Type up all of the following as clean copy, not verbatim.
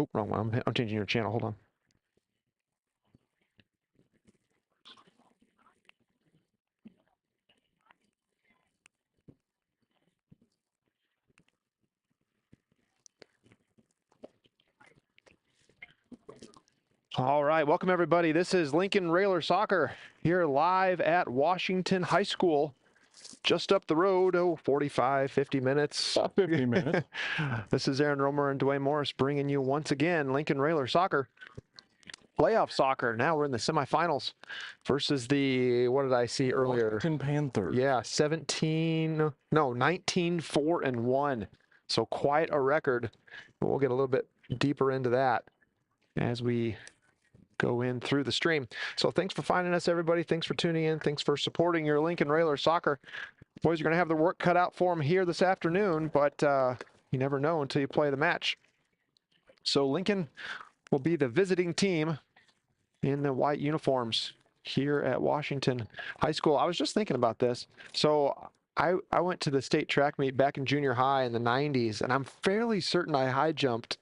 Oh, wrong one. I'm changing your channel. Hold on. All right, welcome everybody. This is Lincoln Railer Soccer here live at Washington High School, just up the road. 45, 50 minutes. About 50 minutes. This is Aaron Romer and Dwayne Morris bringing you once again Lincoln Railer Soccer. Playoff soccer. Now we're in the semifinals versus the, what did I see earlier? Washington Panthers. Yeah, 19-4-1. So quite a record. We'll get a little bit deeper into that as we go in through the stream. So thanks for finding us, everybody. Thanks for tuning in. Thanks for supporting your Lincoln Railer Soccer. Boys are going to have their work cut out for them here this afternoon, but you never know until you play the match. So Lincoln will be the visiting team in the white uniforms here at Washington High School. I was just thinking about this. So I went to the state track meet back in junior high in the 90s, and I'm fairly certain I high jumped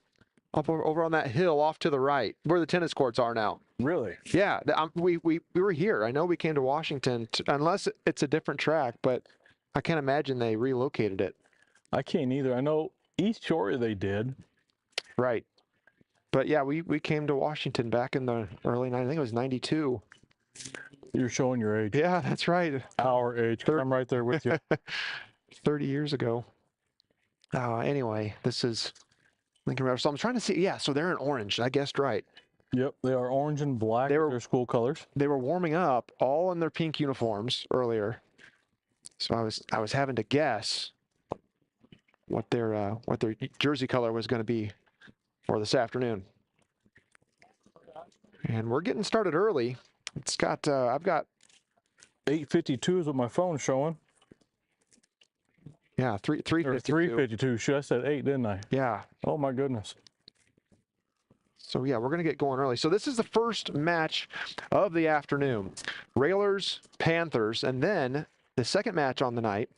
up over on that hill off to the right where the tennis courts are now. Really? Yeah, we were here. I know we came to Washington, unless it's a different track, but I can't imagine they relocated it. I can't either. I know East Shore they did. Right. But yeah, we came to Washington back in the early 90s. I think it was 92. You're showing your age. Yeah, that's right. Our age, 'cause I'm right there with you. 30 years ago. Anyway, this is Lincoln Railer. So I'm trying to see. Yeah, so they're in orange. I guessed right. Yep, they are orange and black. They were their school colors. They were warming up all in their pink uniforms earlier. So I was having to guess what their jersey color was going to be for this afternoon. And we're getting started early. It's got I've got 8:52 is what my phone's showing. Yeah, 3:52. Or 3:52. Should I said 8, didn't I? Yeah. Oh my goodness. So yeah, we're going to get going early. So this is the first match of the afternoon. Railers, Panthers, and then the second match on the night,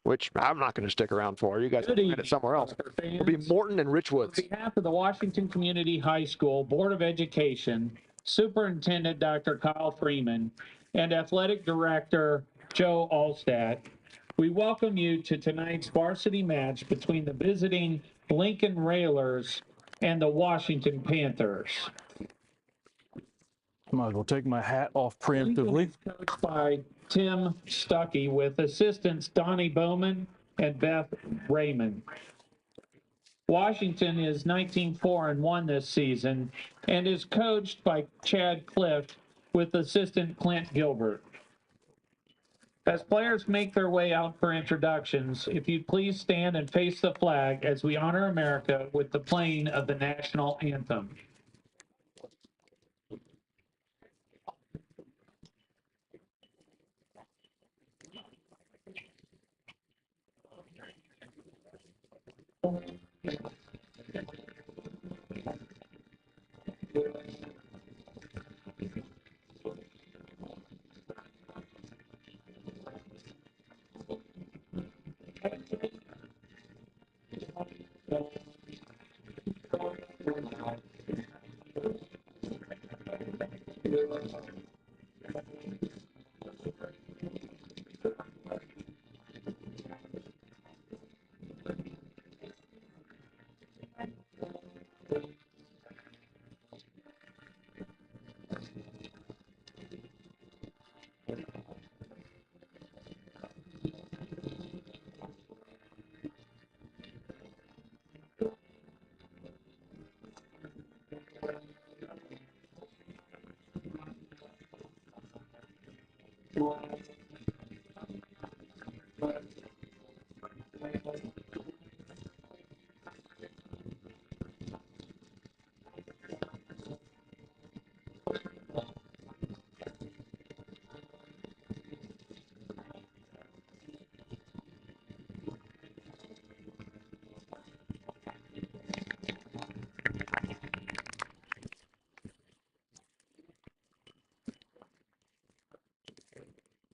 which I'm not going to stick around for. You guys can find it somewhere else. It'll be Morton and Richwoods. On behalf of the Washington Community High School Board of Education, Superintendent Dr. Kyle Freeman, and Athletic Director Joe Allstat, we welcome you to tonight's varsity match between the visiting Lincoln Railers and the Washington Panthers. Might as well take my hat off preemptively. Lincoln is coached by Tim Stuckey with assistants Donnie Bowman and Beth Raymond. Washington is 19-4-1 this season and is coached by Chad Clift with assistant Clint Gilbert. As players make their way out for introductions, if you'd please stand and face the flag as we honor America with the playing of the national anthem.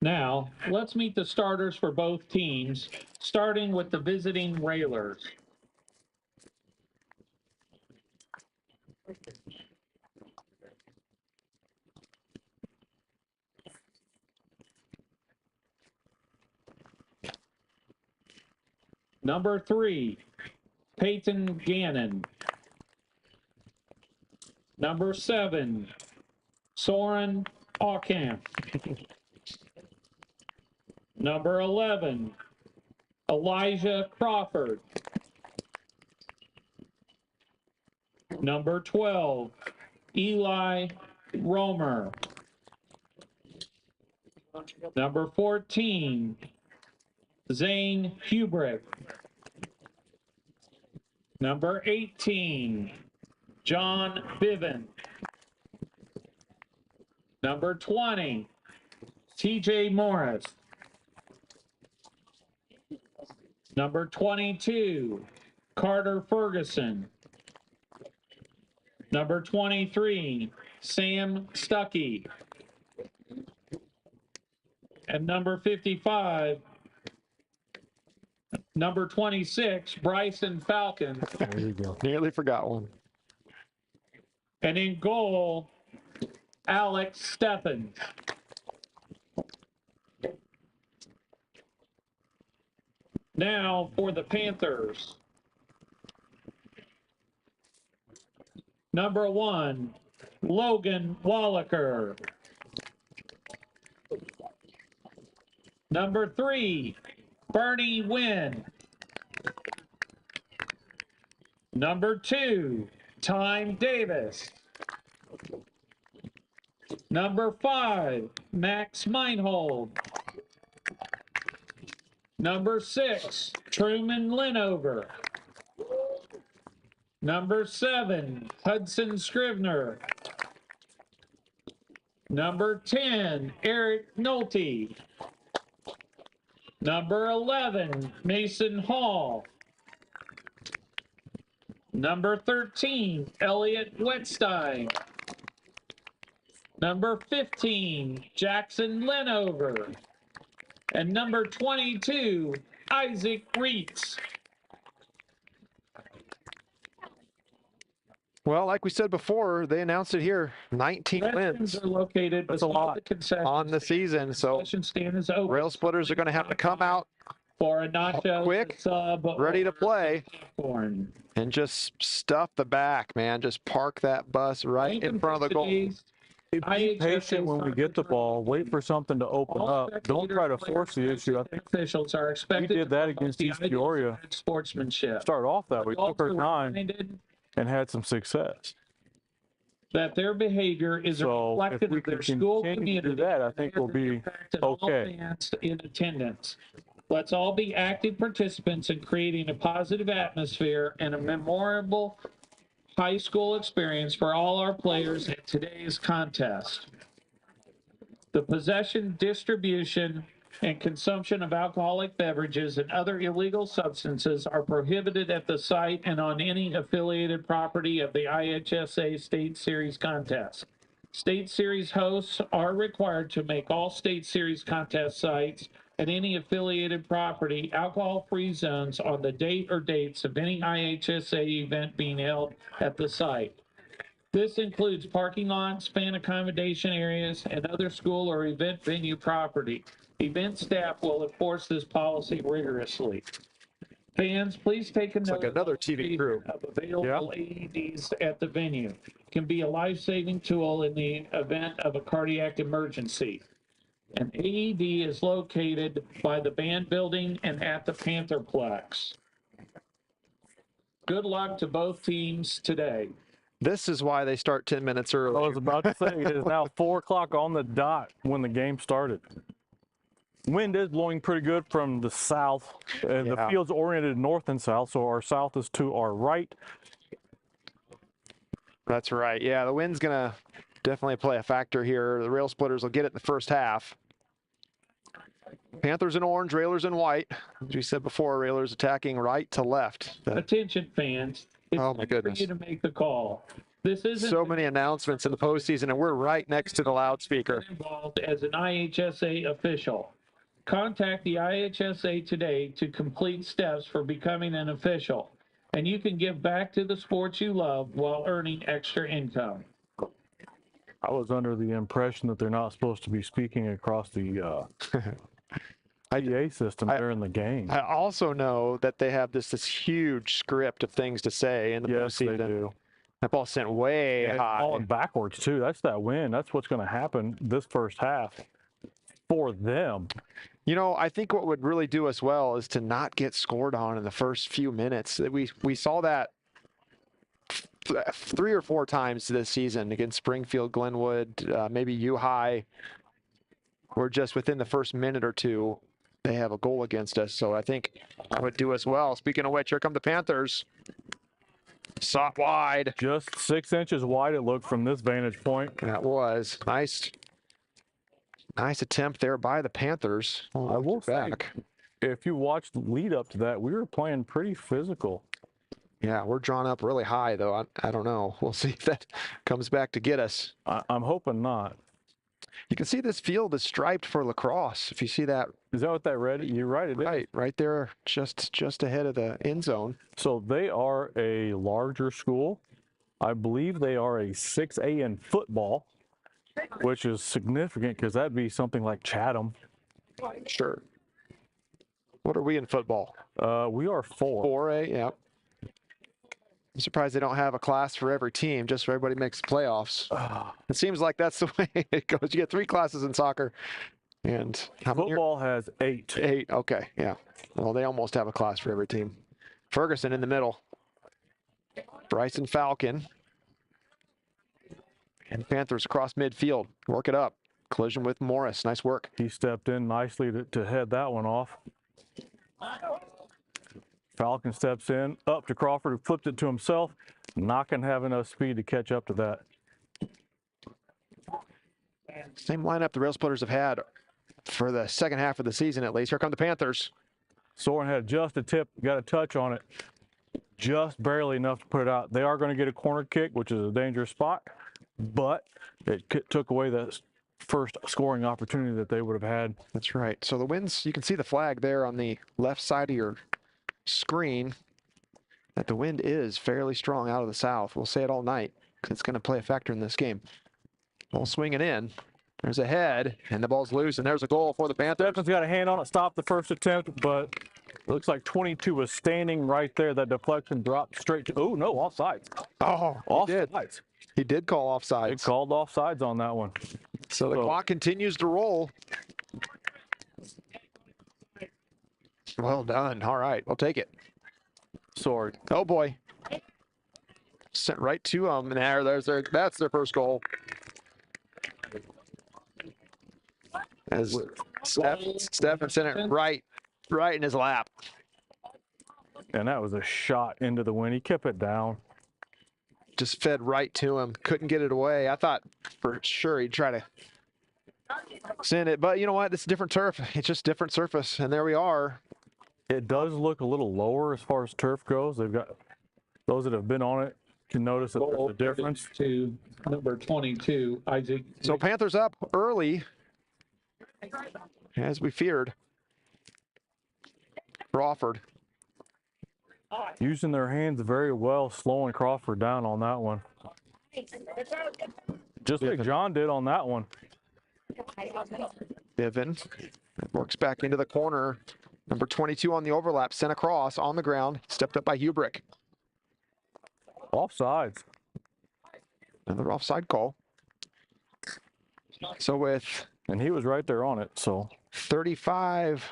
Now, let's meet the starters for both teams, starting with the visiting Railers. Number 3, Peyton Gannon. Number 7, Soren Aukamp. Number 11, Elijah Crawford. Number 12, Eli Romer. Number 14, Zane Hubrick. Number 18, John Biven. Number 20, TJ Morris. Number 22, Carter Ferguson. Number 23, Sam Stuckey. And number 55, number 26, Bryson Falcon. There you go. Nearly forgot one. And in goal, Alex Stephens. Now for the Panthers. Number 1, Logan Wallaker. Number 3, Bernie Wynn. Number 2, Time Davis. Number 5, Max Meinhold. Number 6, Truman Linover. Number 7, Hudson Scrivener. Number 10, Eric Nolte. Number 11, Mason Hall. Number 13, Elliot Wetstein. Number 15, Jackson Linover. And number 22, Isaac Reitz. Well, like we said before, they announced it here, 19 wins Are located That's a lot on the season. So concession stand is open Rail Splitters are going to have to come out for a nacho quick, sub, ready to play, popcorn. and just stuff the back, man. Just park that bus right in front of the goal. Be patient when we get the ball. Wait for something to open up. Don't try to force the issue. I think officials are we expected did that to against the East Peoria. sportsmanship. Start off that way. Took our Also time reminded and had some success. that their behavior is a So if reflection we of their can school continue to community. do that, I think we'll be Impacted all okay. fans in attendance. Let's all be active participants in creating a positive atmosphere and a memorable high school experience for all our players in today's contest. The possession, distribution, and consumption of alcoholic beverages and other illegal substances are prohibited at the site and on any affiliated property of the IHSA State Series contest. State Series hosts are required to make all State Series contest sites and any affiliated property alcohol-free zones on the date or dates of any IHSA event being held at the site. This includes parking lots, fan accommodation areas, and other school or event venue property. Event staff will enforce this policy rigorously. Fans, please take a It's note like another TV crew. of available AEDs at the venue. Can be a life-saving tool in the event of a cardiac emergency. An AED is located by the band building and at the Pantherplex. Good luck to both teams today. This is why they start 10 minutes I early. was about to say, it is now 4 o'clock on the dot when the game started. Wind is blowing pretty good from the south, and the Yeah. field's oriented north and south, so our south is to our right. That's right. Yeah, the wind's going to definitely play a factor here. The Rail Splitters will get it in the first half. Panthers in orange, Railers in white. As we said before, Railers attacking right to left. Attention fans. It's Oh, my time for goodness. you to make the call. This isn't So many announcements in the postseason, and we're right next to the loudspeaker. involved as an IHSA official. Contact the IHSA today to complete steps for becoming an official. and you can give back to the sports you love while earning extra income. I was under the impression that they're not supposed to be speaking across the PA system during the game. I also know that they have this huge script of things to say in the Yes, they postseason. do. That ball sent way And high. falling backwards too. That's that wind. That's what's going to happen this first half for them. You know, I think what would really do us well is to not get scored on in the first few minutes. We saw that 3 or 4 times this season against Springfield, Glenwood, maybe U-High. We're just within the first minute or two, they have a goal against us. So I think that would do us well. Speaking of which, here come the Panthers. Shot wide. Just 6 inches wide, it looked from this vantage point. That was nice. Nice attempt there by the Panthers. I will say, if you watched the lead up to that, we were playing pretty physical. Yeah, we're drawn up really high, though. I don't know. We'll see if that comes back to get us. I'm hoping not. You can see this field is striped for lacrosse. If you see that. Is that what that read? You're right, it is. Right there, just ahead of the end zone. So they are a larger school. I believe they are a 6A in football, which is significant because that'd be something like Chatham. Sure. What are we in football? We are 4. 4A, yeah. I'm surprised they don't have a class for every team, just so everybody makes the playoffs. It seems like that's the way it goes. You get 3 classes in soccer, and football has 8. 8, okay, yeah. Well, they almost have a class for every team. Ferguson in the middle. Bryson Falcon. And Panthers across midfield. Work it up. Collision with Morris. Nice work. He stepped in nicely to head that one off. Falcon steps in, up to Crawford, who flipped it to himself. Not going to have enough speed to catch up to that. Same lineup the Rail Splitters have had for the second half of the season, at least. Here come the Panthers. Soren had just a tip, got a touch on it. Just barely enough to put it out. They are going to get a corner kick, which is a dangerous spot, but it took away the first scoring opportunity that they would have had. That's right. So the winds, you can see the flag there on the left side of your screen, that the wind is fairly strong out of the south. We'll say it all night because it's going to play a factor in this game. Ball swinging in. There's a head, and the ball's loose, and there's a goal for the Panthers. Stephens got a hand on it, stopped the first attempt, but it looks like 22 was standing right there. That deflection dropped straight to, oh, no, offsides. Oh, Offsides. He did call They offsides. called offsides on that one. So the clock continues to roll. Well done. All right, we'll take it. Sorry. Oh boy. Sent right to them. And that's their first goal. As Stephen sent it right in his lap. And that was a shot into the wind. He kept it down. Just fed right to him. Couldn't get it away. I thought for sure he'd try to send it. But you know what? It's different turf. It's just different surface. And there we are. It does look a little lower as far as turf goes. They've got, those that have been on it can notice that there's a difference. To number 22, Isaac. So Panthers up early, as we feared. Crawford. Using their hands very well, slowing Crawford down on that one. Just like John did on that one. Biven works back into the corner. Number 22 on the overlap, sent across on the ground, stepped up by Hubrick. Offsides. Another offside call. So with, and he was right there on it, so 35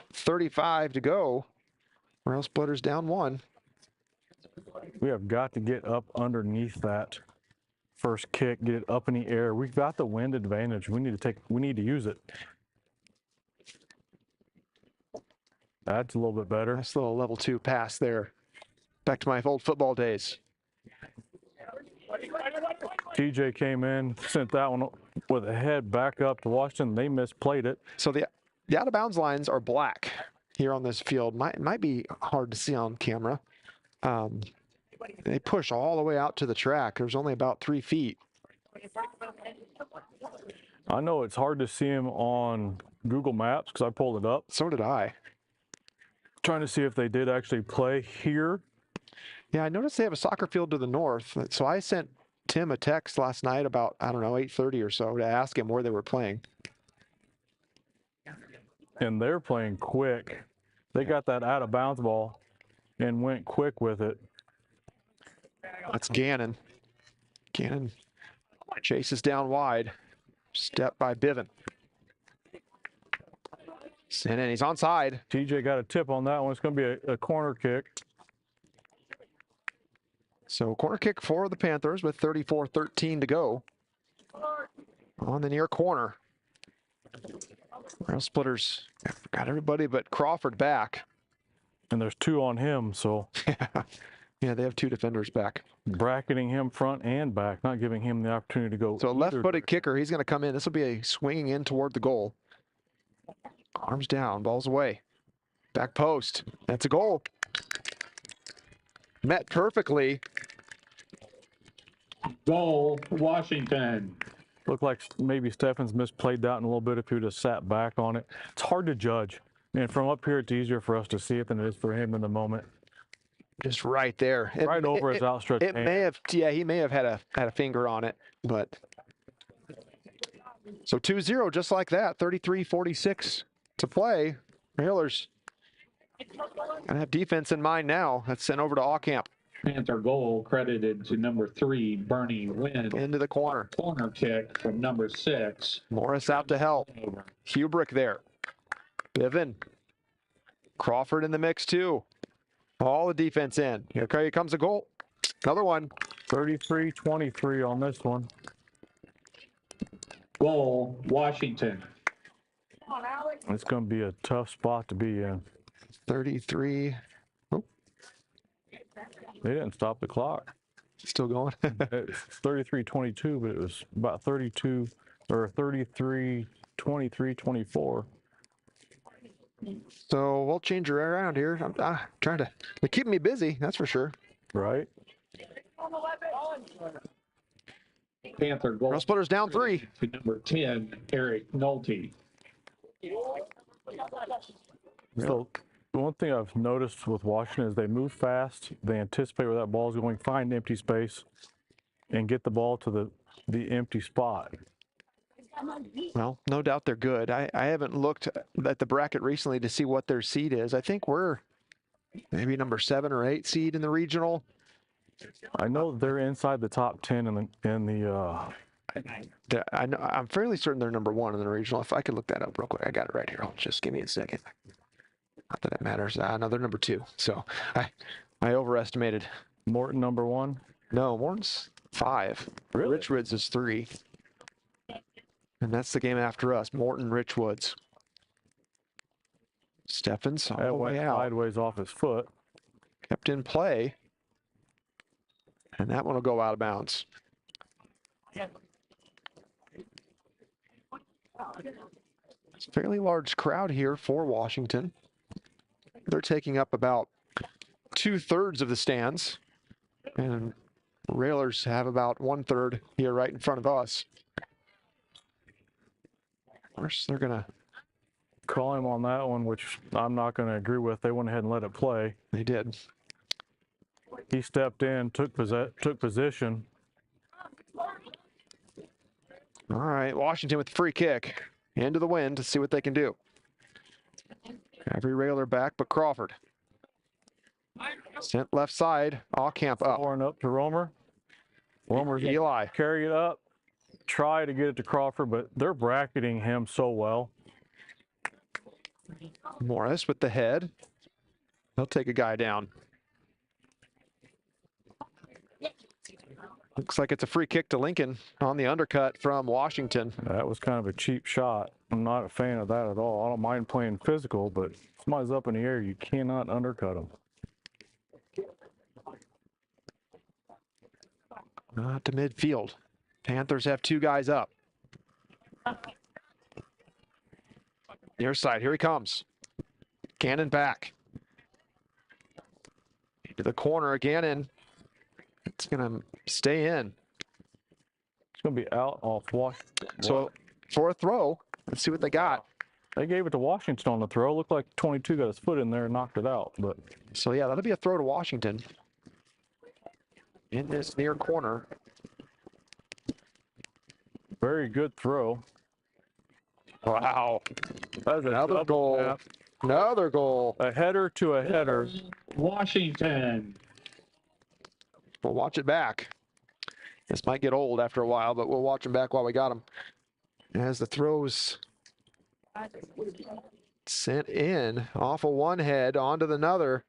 to go, Rail Splitters down 1. We have got to get up underneath that first kick, get it up in the air. We've got the wind advantage. We need to use it. That's a little bit better. Nice little level 2 pass there. Back to my old football days. TJ came in, sent that one with a head back up to Washington. They misplayed it. So the out of bounds lines are black here on this field. Might be hard to see on camera. They push all the way out to the track. There's only about 3 feet. I know it's hard to see him on Google Maps because I pulled it up. So did I. Trying to see if they did actually play here. Yeah, I noticed they have a soccer field to the north. So I sent Tim a text last night about, I don't know, 8:30 or so to ask him where they were playing. And they're playing quick. They got that out of bounds ball and went quick with it. That's Gannon. Gannon chases down wide. Step by Biven. And then he's onside. TJ got a tip on that one. It's going to be a corner kick. So corner kick for the Panthers with 34-13 to go. On the near corner. Rail splitters got everybody but Crawford back. And there's 2 on him, so Yeah, they have 2 defenders back. bracketing him front and back, not giving him the opportunity to go. So a left-footed kicker, he's going to come in. This will be a swinging in toward the goal. Arms down, balls away. Back post. That's a goal. Met perfectly. Goal, Washington. Looked like maybe Steffens misplayed that in a little bit if he would have sat back on it. It's hard to judge. And from up here, it's easier for us to see it than it is for him in the moment. Just right there. Right over his outstretched It hand. may have, yeah, he may have had a finger on it, but. So 2-0, just like that. 33-46 to play. Railers gonna have defense in mind now. That's sent over to Aucamp. Panther goal credited to number 3, Bernie Wynn. Into the corner. Corner kick from number 6. Morris out to help. Hubrick there. Biven. Crawford in the mix too. All the defense in. Here comes a goal. Another one. 33-23 on this one. Goal, Washington. It's going to be a tough spot to be in. 33. Oh, They didn't stop the clock. still going. It's 33-22, but it was about 32 or 33, 23, 24. So we'll change her around here. I'm trying to. They're keeping me busy, that's for sure. Right? Panther goal. Rail splitters down 3. To number 10, Eric Nolte. So the one thing I've noticed with Washington is they move fast. They anticipate where that ball is going, find empty space, and get the ball to the empty spot. Well, no doubt they're good. I haven't looked at the bracket recently to see what their seed is. I think we're maybe number 7 or 8 seed in the regional. I know they're inside the top 10 I'm fairly certain they're number 1 in the regional. If I could look that up real quick, I got it right here. Just give me a second. Not that it matters. No, they're number 2. So I overestimated. Morton number 1. No, Morton's 5. Really? Richwoods is 3. And that's the game after us. Morton, Richwoods. Steffens all That the went way out. sideways off his foot. Kept in play. And that one will go out of bounds. It's a fairly large crowd here for Washington. They're taking up about 2/3 of the stands. And Railers have about 1/3 here right in front of us. Of course, they're going to. Call him on that one, which I'm not going to agree with. They went ahead and let it play. They did. He stepped in, took position. All right, Washington with the free kick. Into the wind to see what they can do. Every Railer back but Crawford. Sent left side. Aucamp up. Pouring up to Romer. Romer's gonna Eli. carry it up, try to get it to Crawford, but they're bracketing him so well. Morris with the head. He'll take a guy down. Looks like it's a free kick to Lincoln on the undercut from Washington. That was kind of a cheap shot. I'm not a fan of that at all. I don't mind playing physical, but if somebody's up in the air, you cannot undercut them. Not to midfield. Panthers have 2 guys up. Near side, here he comes. Gannon back. Into the corner, Gannon. It's going to stay in. It's going to be out off Washington. So for a throw, let's see what they got. They gave it to Washington on the throw. Looked like 22 got his foot in there and knocked it out. But So yeah, that'll be a throw to Washington. in this near corner. Very good throw. Wow. That's Another double goal. tap. Another goal. A header to a header. Washington. We'll watch it back. This might get old after a while, but we'll watch them back while we got them. As the throws sent in off of one head onto the other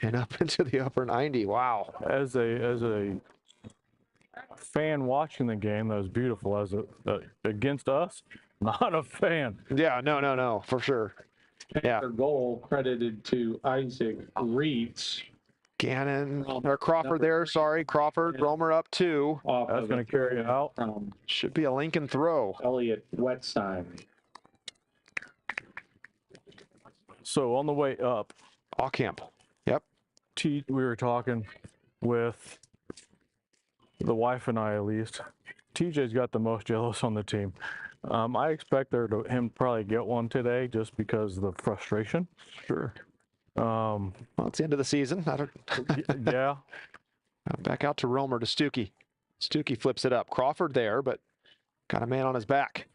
and up into the upper 90. Wow. As a fan watching the game, that was beautiful. As against us, not a fan. Yeah, no, for sure. Yeah. Their goal credited to Isaac Reitz. Gannon, or Crawford there, sorry. Crawford, Romer up 2. That's going to carry it out. From Should be a Lincoln throw. Elliot Wetzheim. So on the way up, Camp. Yep. we were talking with the wife and I, at least. TJ's got the most jealous on the team. I expect him to probably get one today just because of the frustration. Sure. Well, it's the end of the season. Yeah. Back out to Romer to Stuckey. Stuckey flips it up. Crawford there, but got a man on his back.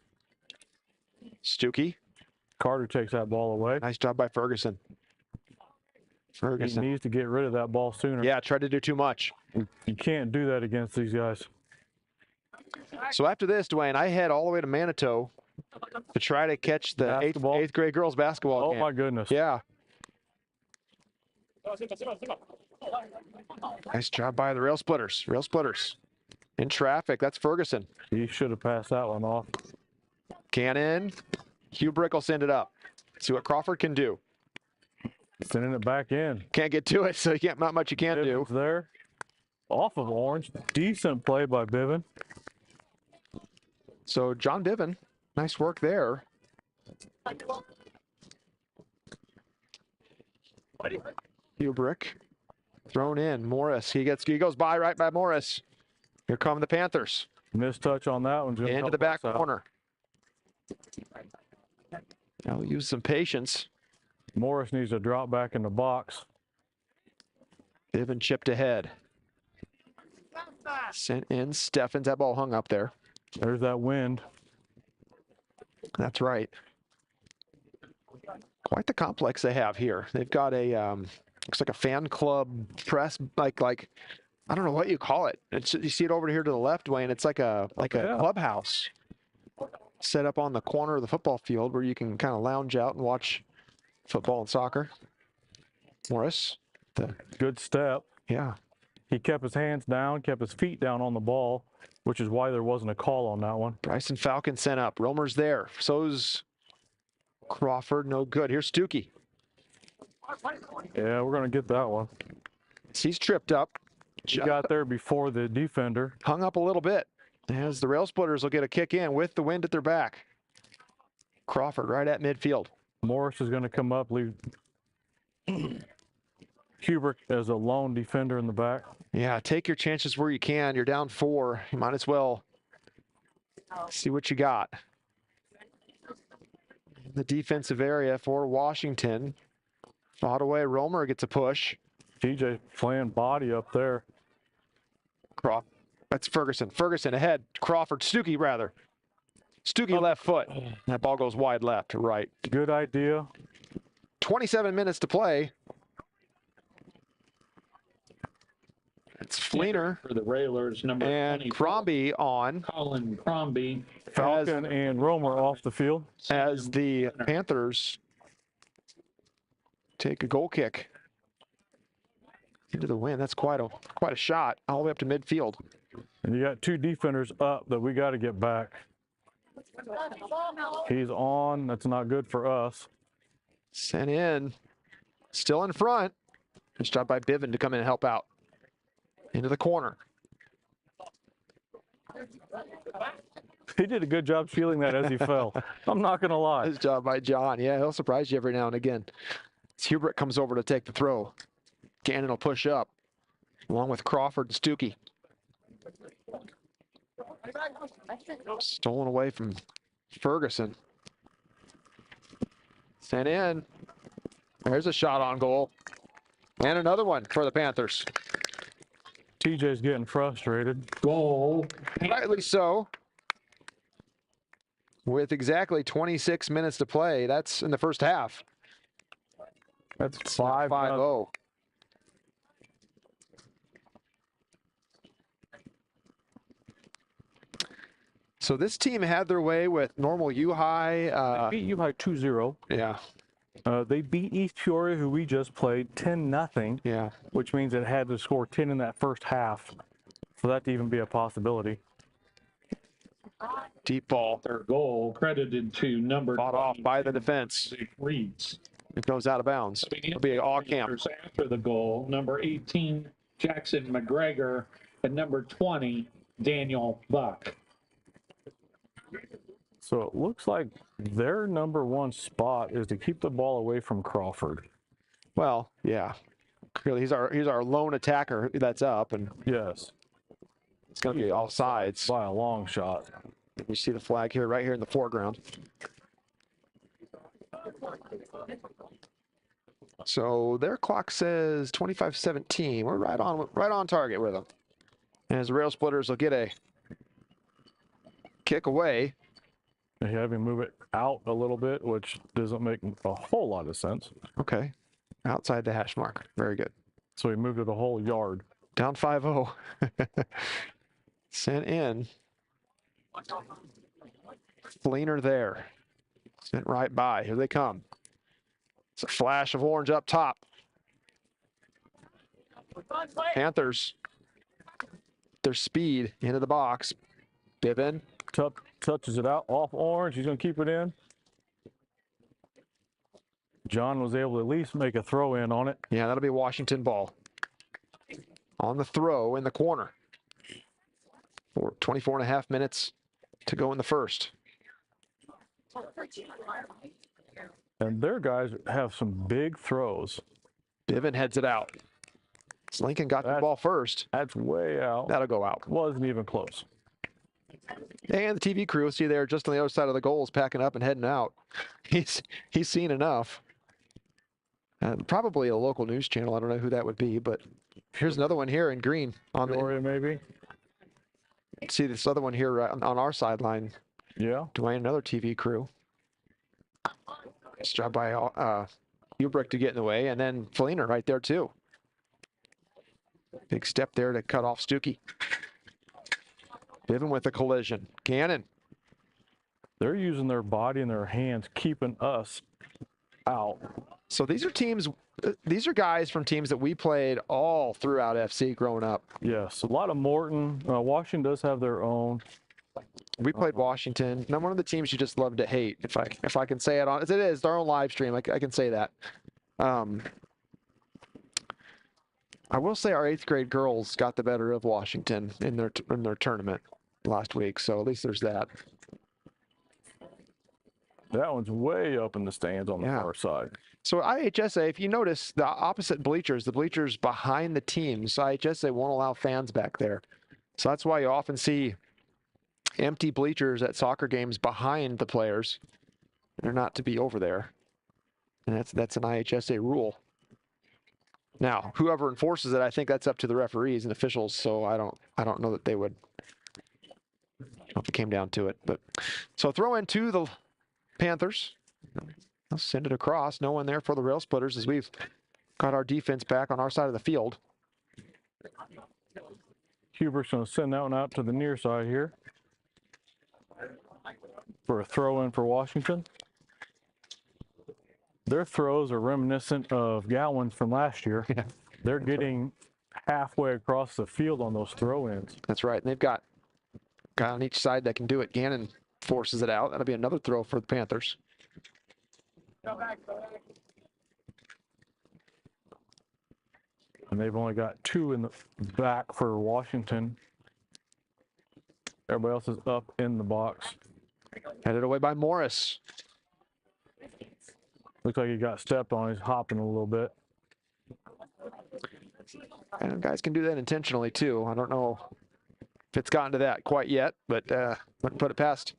Stuckey. Carter takes that ball away. Nice job by Ferguson. He needs to get rid of that ball sooner. Yeah, tried to do too much. You can't do that against these guys. So after this, Dwayne, I head all the way to Manitou to try to catch the eighth grade girls basketball Oh camp. my goodness. Yeah. Nice job by the rail splitters. Rail splitters. In traffic. That's Ferguson. He should have passed that one off. Cannon. Hubrick will send it up. See what Crawford can do. Sending it back in. Can't get to it, so not much you can do. Bivens there. Off of Orange. Decent play by Bivens. So John Bivens, nice work there. Hubrick thrown in. Morris, he goes right by Morris. Here come the Panthers. Missed touch on that one. Into the back corner. Now we'll use some patience. Morris needs to drop back in the box. Bivens chipped ahead. Sent in Steffens. That ball hung up there. There's that wind. That's right. Quite the complex they have here. They've got a looks like a fan club press, like I don't know what you call it. You see it over here to the left, Wayne. It's like a clubhouse set up on the corner of the football field where you can kind of lounge out and watch football and soccer. Morris, good step. Yeah. He kept his hands down, kept his feet down on the ball, which is why there wasn't a call on that one. Bryson Falcon sent up. Romer's there. So's Crawford. No good. Here's Stuckey. Yeah, we're going to get that one. He's tripped up. He got there before the defender. Hung up a little bit. As the rail splitters will get a kick in with the wind at their back. Crawford right at midfield. Morris is going to come up, leave Hubrick as a lone defender in the back. Yeah, take your chances where you can. You're down 4. You might as well see what you got. In the defensive area for Washington. Fought away. Romer gets a push. TJ playing body up there. That's Ferguson. Ferguson ahead. Crawford. Stuckey, rather. Stuckey left foot. That ball goes wide left to right. Good idea. 27 minutes to play. It's Fleener For the Railers, number and 24, Crombie on. Colin Crombie. Falcon and Romer off the field. As the Panthers take a goal kick into the wind. That's quite a shot all the way up to midfield. And you got 2 defenders up that we got to get back. He's on. That's not good for us. Sent in. Still in front. Nice job by Bivens to come in and help out. Into the corner. He did a good job shielding that as he fell. I'm not going to lie. Nice job by John. Yeah, he'll surprise you every now and again. As Hubrick comes over to take the throw. Gannon will push up, along with Crawford and Stuckey. Stolen away from Ferguson. Sent in. There's a shot on goal. And another one for the Panthers. TJ's getting frustrated. Goal. Rightly so. With exactly 26 minutes to play, that's in the first half. That's It's now 5-0. 5-0. So this team had their way with normal U-High. Beat you by 2-0. Yeah, They beat East Peoria, who we just played, 10-0, yeah. which means it had to score 10 in that first half for that to even be a possibility. Deep ball. Their goal credited to number Fought off by the defense. Reeds. It goes out of bounds. It'll be an all camp. After the goal, number 18, Jackson McGregor, and number 20, Daniel Buck. So it looks like their number one spot is to keep the ball away from Crawford. Well, yeah. Clearly, he's our lone attacker that's up, and Yes, it's going to be all sides. by a long shot. You see the flag here, right here in the foreground. So their clock says 25-17. We're right on target with them. As the Rail Splitters will get a kick away. They have him move it out a little bit, which doesn't make a whole lot of sense. Okay. Outside the hash mark. Very good. So he moved it a whole yard. Down 5-0. Sent in. Fleener there. Sent right by. Here they come. It's a flash of orange up top. Panthers. Their speed into the box. Bibbin. Touches it out off orange. He's going to keep it in. John was able to at least make a throw in on it. Yeah, that'll be a Washington ball. On the throw in the corner. 24.5 minutes to go in the first. And their guys have some big throws. Bibbin heads it out. So Lincoln got the ball first. That's way out. That'll go out. Wasn't even close. And the TV crew, see there just on the other side of the goal, is packing up and heading out. He's seen enough. Probably a local news channel. I don't know who that would be, but here's another one here in green. On Peoria, maybe? See this other one here on our sideline. Yeah. Dwayne, another TV crew. Nice job by Hubrick to get in the way, and then Fleener right there too. Big step there to cut off Stuckey. Bibbin with a collision. Gannon. They're using their body and their hands, keeping us out. So these are teams, these are guys from teams that we played all throughout FC growing up. Yes, a lot of Morton. Washington does have their own. We played Washington. Not one of the teams you just love to hate. If I can say it on, as it is our own live stream, I can say that. I will say our 8th grade girls got the better of Washington in their tournament last week. So at least there's that. That one's way up in the stands on the far side. So IHSA, if you notice the opposite bleachers, the bleachers behind the teams, IHSA won't allow fans back there. So that's why you often see empty bleachers at soccer games behind the players. They're not to be over there. And that's an IHSA rule. Now, whoever enforces it, I think that's up to the referees and officials. So I don't know that they would, if it came down to it. But so throw in to the Panthers. I'll send it across. No one there for the Rail Splitters as we've got our defense back on our side of the field. Hubert's going to send that one out to the near side here for a throw in for Washington. Their throws are reminiscent of Gowan's from last year. Yeah. They're getting halfway across the field on those throw-ins. That's right. And they've got a guy on each side that can do it. Gannon forces it out. That'll be another throw for the Panthers. And they've only got 2 in the back for Washington. Everybody else is up in the box. Headed away by Morris. Looks like he got stepped on. He's hopping a little bit. And guys can do that intentionally too. I don't know if it's gotten to that quite yet, but wouldn't put it past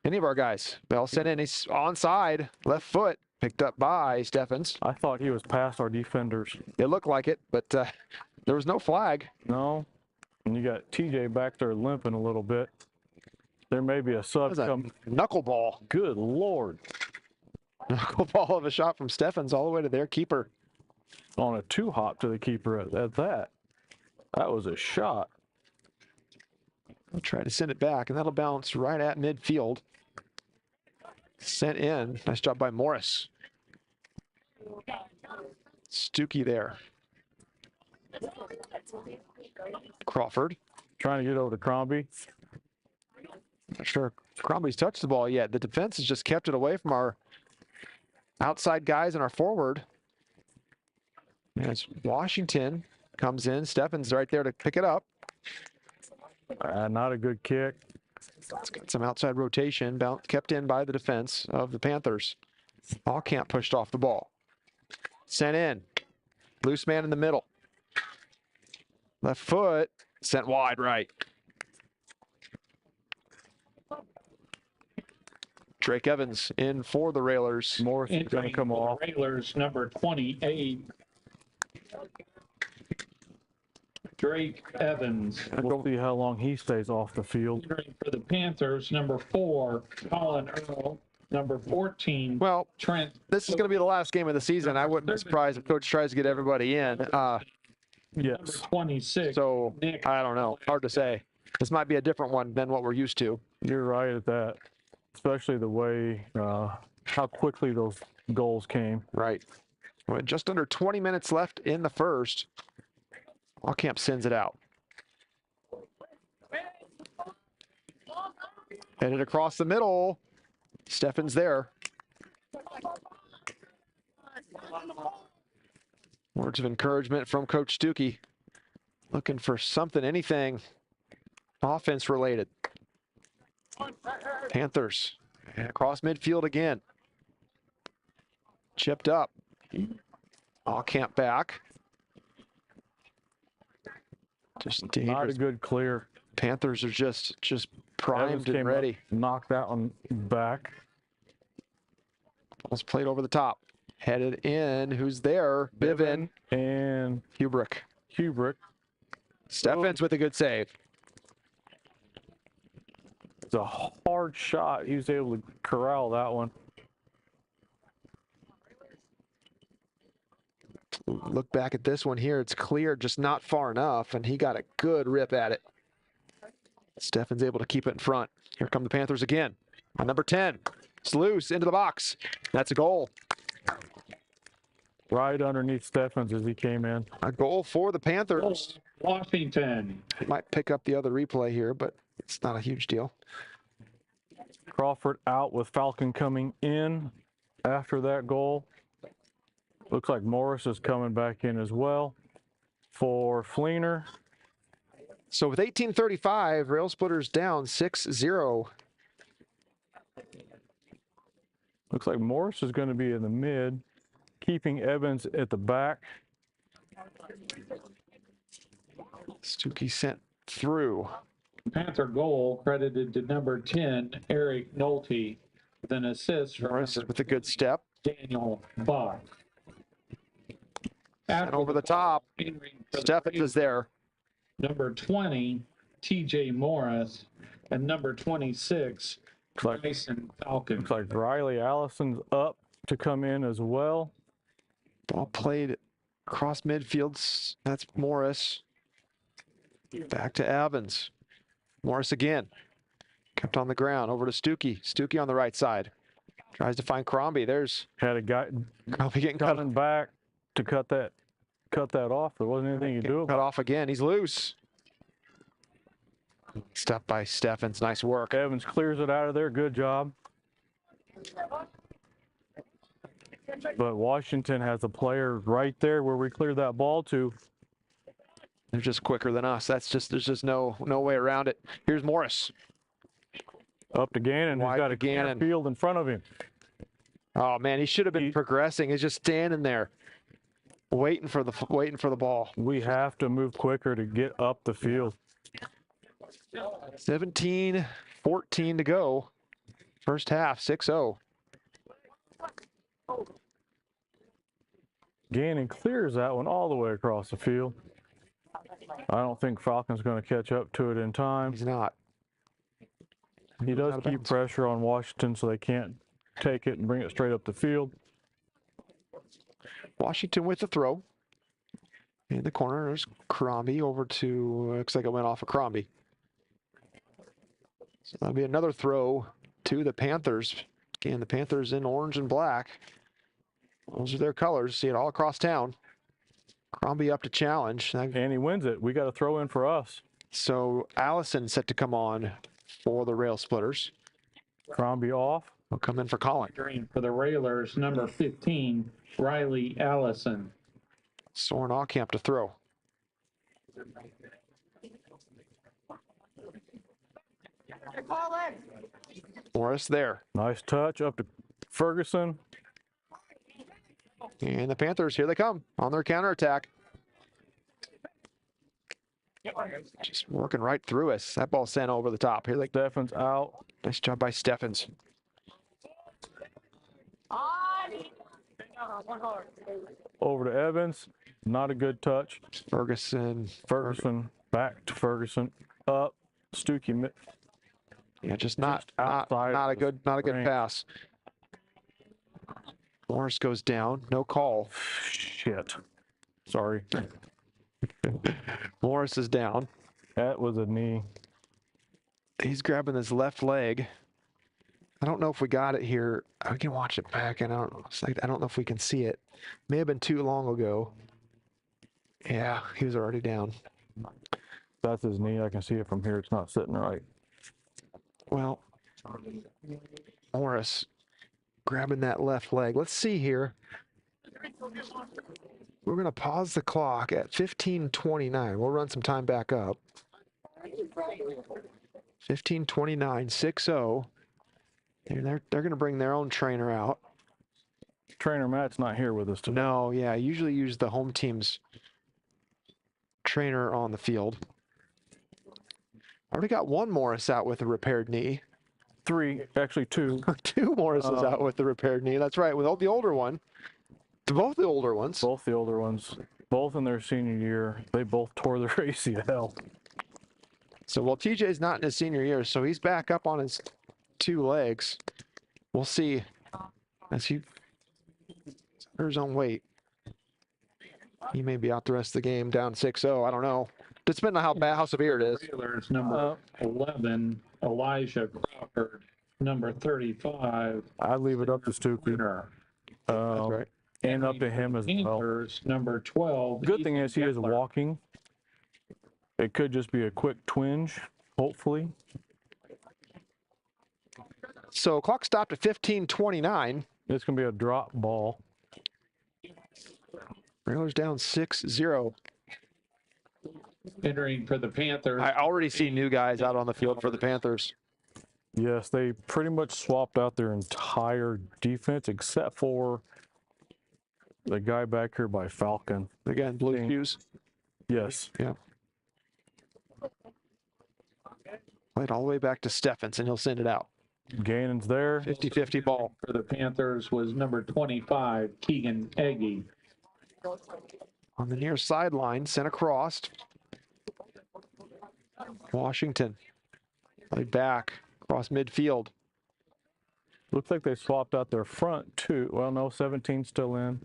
any of our guys. Bell sent in. He's onside, left foot, picked up by Steffens. I thought he was past our defenders. It looked like it, but there was no flag. No. And you got TJ back there limping a little bit. There may be a sub That was coming. a knuckleball. Good Lord. Knuckleball of a shot from Steffens all the way to their keeper. On a 2-hop to the keeper at that. That was a shot. I'll try to send it back, and that'll bounce right at midfield. Sent in. Nice job by Morris. Stuckey there. Crawford. Trying to get over to Crombie. Not sure Crombie's touched the ball yet. The defense has just kept it away from our outside guys and our forward. As Washington comes in, Steffens right there to pick it up. Not a good kick. It's got some outside rotation, kept in by the defense of the Panthers. Allcamp pushed off the ball. Sent in. Loose man in the middle. Left foot, sent wide right. Drake Evans in for the Railers. Morris is going to come off. Railers, number 28. Drake Evans. We'll see how long he stays off the field. Entering for the Panthers, number 4, Colin Earl. Number 14, Well, Trent. this is going to be the last game of the season. I wouldn't be surprised if Coach tries to get everybody in. Number Yes. 26, So, Nick. I don't know. Hard to say. This might be a different one than what we're used to. You're right at that. Especially the way, how quickly those goals came. Right. With just under 20 minutes left in the first, Allcamp sends it out. Headed across the middle. Steffens there. Words of encouragement from Coach Stuckey. Looking for something, anything offense related. Panthers across midfield again. Chipped up. Allcamp back. Just Not dangerous. a good clear. Panthers are just Evans primed came and up, ready. knocked that one back. Ball's played over the top. Headed in. Who's there? Bivin. And Hubrick. Hubrick. Steffens with a good save. It's a hard shot. He was able to corral that one. Look back at this one here. It's clear, just not far enough, and he got a good rip at it. Steffens able to keep it in front. Here come the Panthers again. On number 10. It's loose into the box. That's a goal. Right underneath Steffens as he came in. A goal for the Panthers. Washington. Might pick up the other replay here, but it's not a huge deal. Crawford out with Falcon coming in after that goal. Looks like Morris is coming back in as well for Fleener. So with 18:35, Rail Splitters down 6-0. Looks like Morris is going to be in the mid, keeping Evans at the back. Stuckey sent through. Panther goal credited to number 10, Eric Nolte, with an assist from Morris number with a good step. Daniel Buck. And over the top. Entering for the Steffens is there. Number 20, TJ Morris, and number 26, Like- Mason Falcon. Looks like Riley Allison's up to come in as well. Ball played across midfields. That's Morris. Back to Evans. Morris again. Kept on the ground. Over to Stuckey. Stuckey on the right side. Tries to find Crombie. There's Had a guy Crombie getting cut coming back to cut that off. There wasn't anything you do about it. off again. He's loose. Step by Steffens. Nice work. Evans clears it out of there. Good job. But Washington has a player right there where we cleared that ball to. They're just quicker than us. There's just no way around it. Here's Morris. Up to Gannon, who's Wide got to a clear Gannon. field in front of him. Oh man, he should have been He- progressing. He's just standing there, waiting for the ball. We have to move quicker to get up the field. 17-14 to go. First half, 6-0. Gannon clears that one all the way across the field. I don't think Falcon's going to catch up to it in time. He's not. He does out of keep bounds. pressure on Washington so they can't take it and bring it straight up the field. Washington with the throw. In the corner, there's Crombie over to, looks like it went off of Crombie. So that'll be another throw to the Panthers. Again, the Panthers in orange and black. Those are their colors. See it all across town. Crombie up to challenge. And he wins it. We got to throw in for us. So Allison set to come on for the Rail Splitters. Crombie off. He'll come in for Colin. Entering for the Railers, number 15, Riley Allison. Soren Aucamp to throw. Morris there. Nice touch up to Ferguson. And the Panthers, here they come on their counterattack. Just working right through us. That ball sent over the top. Here they go. Steffens out. Nice job by Steffens. Over to Evans. Not a good touch. Ferguson. Ferguson back to Ferguson. Up. Stuckey. Yeah, just not outside a of good range. pass. Morris goes down. No call. Shit. Sorry. Morris is down. That was a knee. He's grabbing his left leg. I don't know if we got it here. I can watch it back, and I don't know if we can see it. May have been too long ago. Yeah, he was already down. That's his knee. I can see it from here. It's not sitting right. Well, Morris grabbing that left leg. Let's see here. We're going to pause the clock at 15:29. We'll run some time back up. 15:29, 6-0. They're going to bring their own trainer out. Trainer Matt's not here with us today. No, yeah, I usually use the home team's trainer on the field. Already got one Morris out with a repaired knee. Three, actually two. Two Morrises out with the repaired knee. That's right, with the older one. Both the older ones. Both the older ones. Both in their senior year. They both tore their ACL. So, well, TJ's not in his senior year, so he's back up on his two legs. We'll see as he under his own weight. He may be out the rest of the game down 6-0. I don't know. Depending on how severe it is. Railers, number 11, Elijah Crawford, number 35. I leave it up to Stuckey. Winner. That's right. And up to him as well. Panthers, number 12. Good thing is he is Ethan walking. It could just be a quick twinge, hopefully. So clock stopped at 15:29. It's going to be a drop ball. Railers down 6-0. Entering for the Panthers. I already see new guys out on the field for the Panthers. Yes, they pretty much swapped out their entire defense except for the guy back here by Falcon. Again, blue shoes. Yes. Yeah. Played all the way back to Steffens, and he'll send it out. Gannon's there. 50-50 ball. For the Panthers was number 25, Keegan Eggy. On the near sideline, sent across. Washington. Played back across midfield. Looks like they swapped out their front too. Well, no, 17's still in.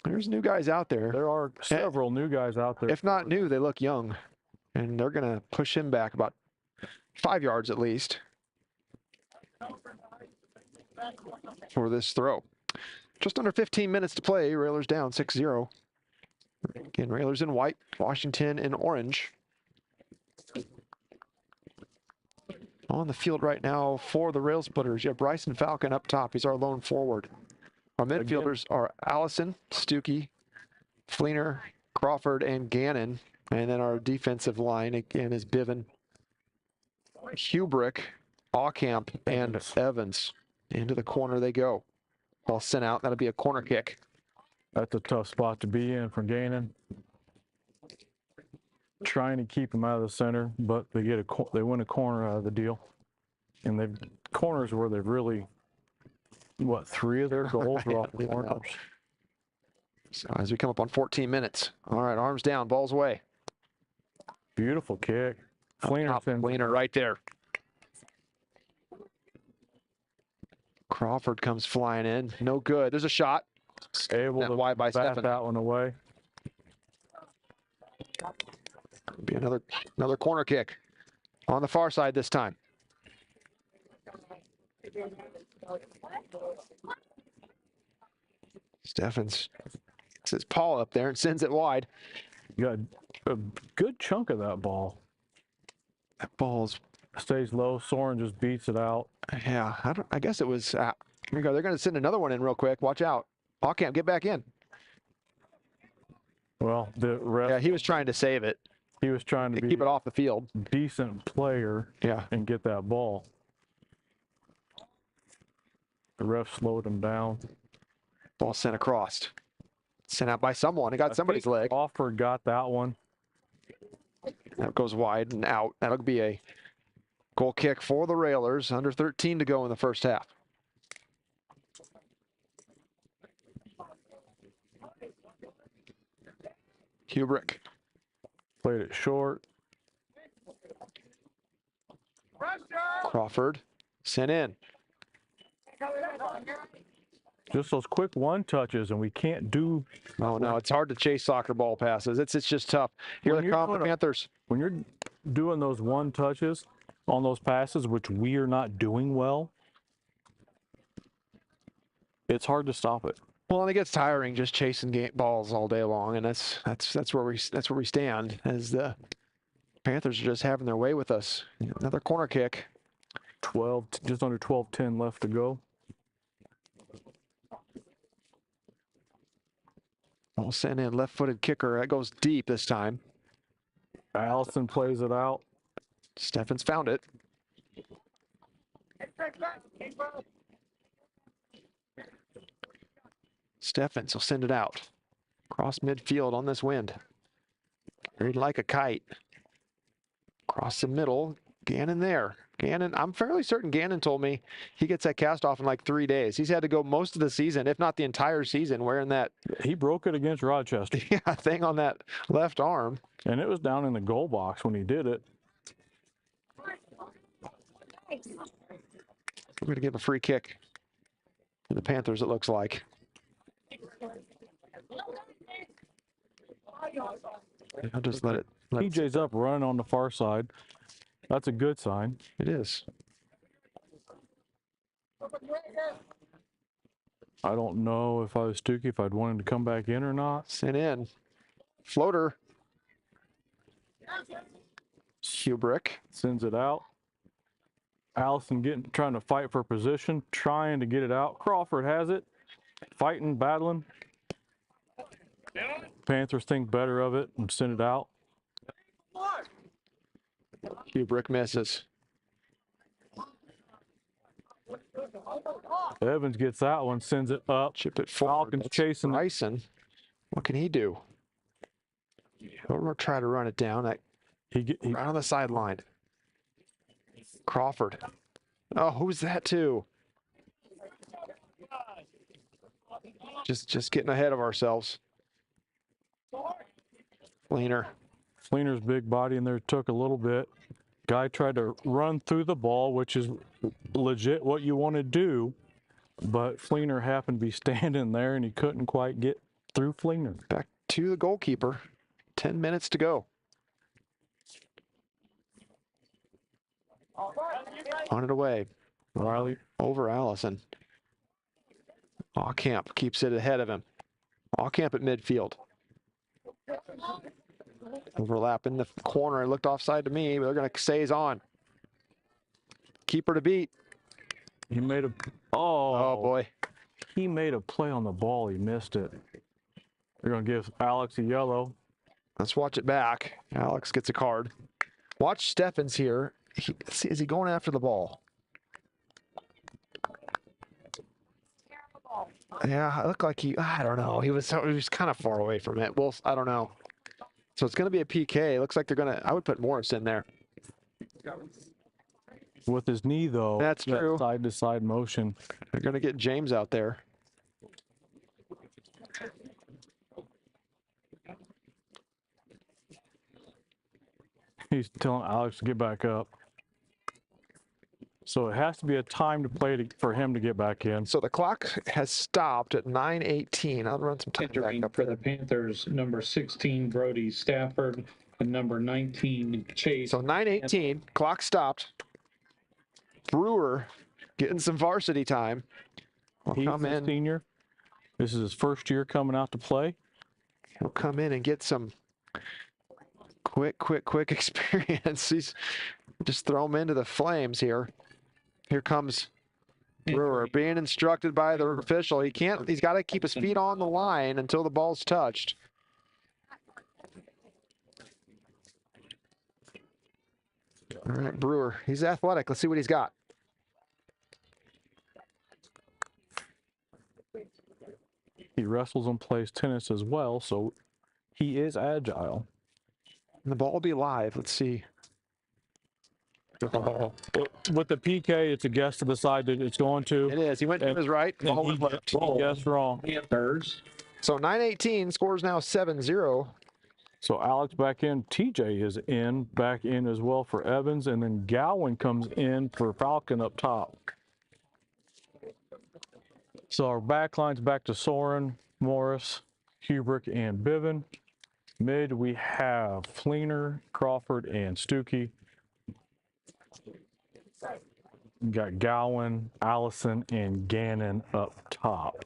There's new guys out there. There are several new guys out there. If not new, they look young. And they're going to push him back about 5 yards at least for this throw. Just under 15 minutes to play. Railers down 6-0. Again, Railers in white, Washington in orange. On the field right now for the Rail Splitters, you have Bryson Falcon up top. He's our lone forward. Our midfielders are Allison, Stuckey, Fleener, Crawford, and Gannon. And then our defensive line again is Biven, Hubrick, Aucamp, and Evans. Into the corner they go. Ball sent out. That'll be a corner kick. That's a tough spot to be in for Gannon. Trying to keep him out of the center, but they win a corner out of the deal. And they've corners where they've really, 3 of their goals were off the corners. So as we come up on 14 minutes. All right, arms down, balls away. Beautiful kick. Fleener sends Fleener right there. Crawford comes flying in. No good. There's a shot. able That to wide by bat Steffen. that one away. Be another corner kick on the far side this time. Steffens gets his paw up there and sends it wide. You got a good chunk of that ball. That ball's, Stays low. Soren just beats it out. yeah, I guess it was, here we go. They're going to send another one in real quick. Watch out. Ocamp, get back in. Well, the ref, Yeah, he was trying to save it. he was trying to be Keep it off the field. a decent player Yeah. and get that ball. The ref slowed him down. Ball sent across. Sent out by someone. It got somebody's leg. Offer got that one. That goes wide and out. That'll be a goal kick for the Railers. Under 13 to go in the first half. Kubrick. Played it short. Crawford. Sent in. Just those quick one touches, and we can't do. Oh, no, it's hard to chase soccer ball passes. It's just tough. Here When they you're come, the doing a- Panthers. When you're doing those one touches on those passes, which we are not doing well, it's hard to stop it. Well, and it gets tiring just chasing balls all day long, and that's where we stand. As the Panthers are just having their way with us. Another corner kick. 12, just under 12:10 left to go. Ball sent in, left-footed kicker. That goes deep this time. Allison plays it out. Steffens found it. Steffens will send it out. Cross midfield on this wind. Carried like a kite. Across the middle. Gannon there. Gannon, I'm fairly certain Gannon told me he gets that cast off in like 3 days. He's had to go most of the season, if not the entire season, wearing that He broke it against Rochester, thing on that left arm. and it was down in the goal box when he did it. We're going to give a free kick to the Panthers, it looks like. I'll just let it. TJ's up running on the far side. That's a good sign. It is. I don't know if I was Stuckey, if I'd want him to come back in or not. Sent in. Floater. Kubrick. Sends it out. Allison trying to fight for position, trying to get it out. Crawford has it. Fighting, battling. Panthers think better of it and send it out. Kubrick misses. Evans gets that one, sends it up. Chip it forward. Falcons That's chasing it. Bryson. What can he do? He'll try to run it down. He Right on the sideline. Crawford. Oh, who's that to? Just getting ahead of ourselves. Fleener. Fleener's big body in there took a little bit. Guy tried to run through the ball, which is legit what you want to do, but Fleener happened to be standing there and he couldn't quite get through Fleener. Back to the goalkeeper. 10 minutes to go. On it away. Riley, Over Allison. Ocamp keeps it ahead of him. Ocamp at midfield. Overlap in the corner. It looked offside to me, but they're going to say he's on. Keeper to beat. he made a Oh, boy. he made a play on the ball. He missed it. They're gonna give Alex a yellow. Let's watch it back. Alex gets a card. Watch Steffens here. Is he going after the ball? Yeah, it looked like I don't know. He was kind of far away from it. Well, I don't know. So it's going to be a PK. It looks like they're going to, I would put Morris in there. With his knee though, That's that true. side to side motion. They're going to get James out there. He's telling Alex to get back up. So it has to be a time to play for him to get back in. So the clock has stopped at 9:18. I'll run some time back Entering up for there. the Panthers, number 16, Brody Stafford, and number 19, Chase. So 9:18, clock stopped. Brewer getting some varsity time. Will He's come a in. senior. This is his first year coming out to play. He'll come in and get some quick experience. He's just throw him into the flames here. Here comes Brewer being instructed by the official. He's got to keep his feet on the line until the ball's touched. All right, Brewer, he's athletic. Let's see what he's got. He wrestles and plays tennis as well, so he is agile. And the ball will be live. Let's see. With the PK, it's a guess to the side that it's going to. It is. He went to his right. And Ball he went left. guessed wrong. Panthers. So 9:18, scores now 7-0. So Alex back in. TJ is back in as well for Evans. And then Gowan comes in for Falcon up top. So our back line's back to Soren, Morris, Hubrick, and Biven. Mid, we have Fleener, Crawford, and Stuckey. We got Gowan, Allison, and Gannon up top.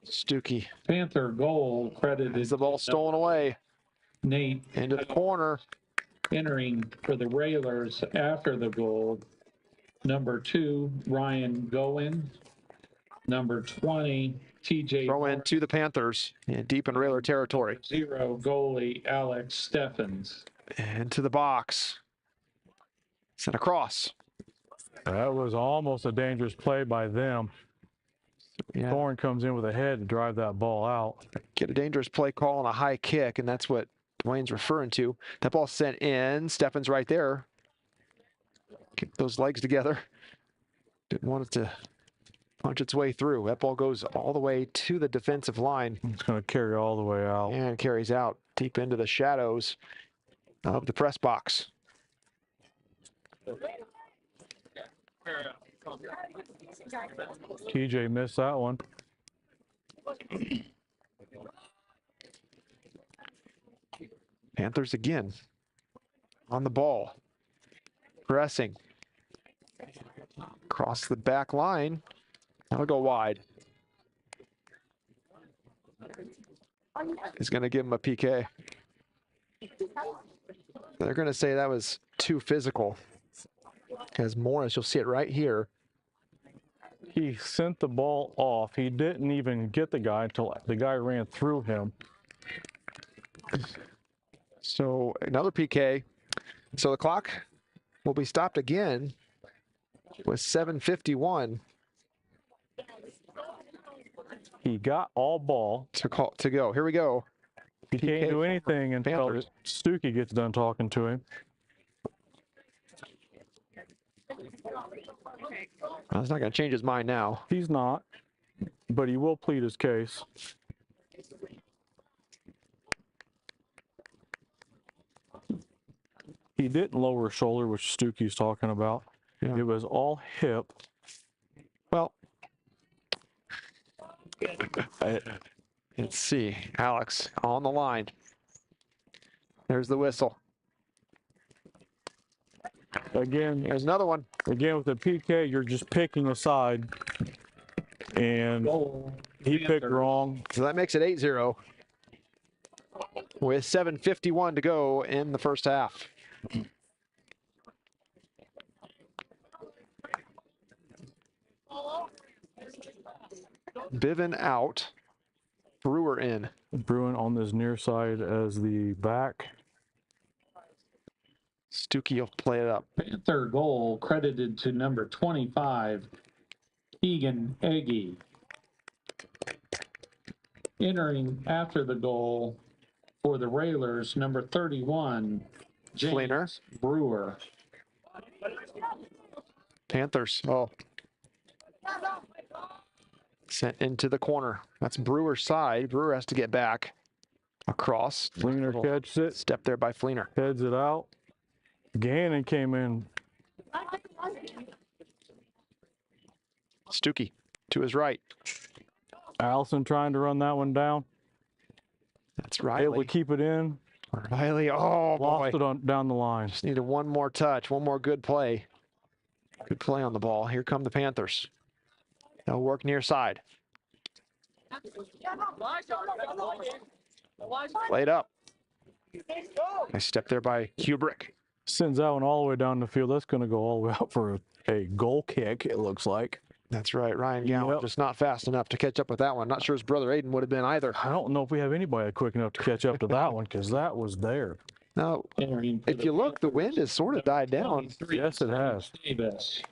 Stuckey. Panther goal credited. Is the ball stolen away Nate into the corner? entering for the Railers after the goal. Number 2, Ryan Goen. Number 20, TJ. Throw in to the Panthers. Yeah, deep in Railer territory. 0, goalie Alex Steffens. Into the box. Sent across. That was almost a dangerous play by them. Yeah. Thorne comes in with a head to drive that ball out. Get a dangerous play call on a high kick, and that's what Dwayne's referring to. That ball sent in. Steffens right there. Get those legs together. Didn't want it to punch its way through. That ball goes all the way to the defensive line. It's going to carry all the way out. And carries out deep into the shadows of the press box. TJ missed that one. Panthers again on the ball. Pressing. Across the back line. That'll go wide. He's going to give him a PK. They're going to say that was too physical. Because Morris, you'll see it right here. He sent the ball off. He didn't even get the guy until the guy ran through him. So another PK. So the clock will be stopped again with 7:51 He got all ball. to go. Here we go. He PK can't do for anything until Panthers. Stuckey gets done talking to him. Well, he's not going to change his mind now. He's not, but he will plead his case. He didn't lower his shoulder, which Stuckey's talking about. Yeah. It was all hip. Well, let's see. Alex on the line. There's the whistle. Again, There's another one. Again, with the PK, you're just picking a side, and Goal. he picked Panthers. wrong. So that makes it 8-0 with 7:51 to go in the first half. Biven out. Brewer in. Bruin on this near side as the back. Stuckey will play it up. Panther goal credited to number 25, Keegan Eggy. Entering after the goal for the Railers, number 31, James Fleener. Brewer. Panthers. Oh. Sent into the corner. That's Brewer's side. Brewer has to get back. Across. Fleener Little catches it, step there by Fleener. heads it out. Gannon came in. Stuckey to his right. Allison trying to run that one down. That's Able Riley. to keep it in. Riley, oh Lost boy. it on down the line. Just needed one more touch, one more good play. Good play on the ball. Here come the Panthers. They'll work near side. Played up. Nice step there by Kubrick. Sends that one all the way down the field. That's going to go all the way out for a goal kick, it looks like. That's right. Ryan Gowan Yep. just not fast enough to catch up with that one. Not sure his brother Aiden would have been either. I don't know if we have anybody quick enough to catch up to that one because that was there. Now, Entering for if you look, the wind has sort of died down. 23, Yes, it has. Davis.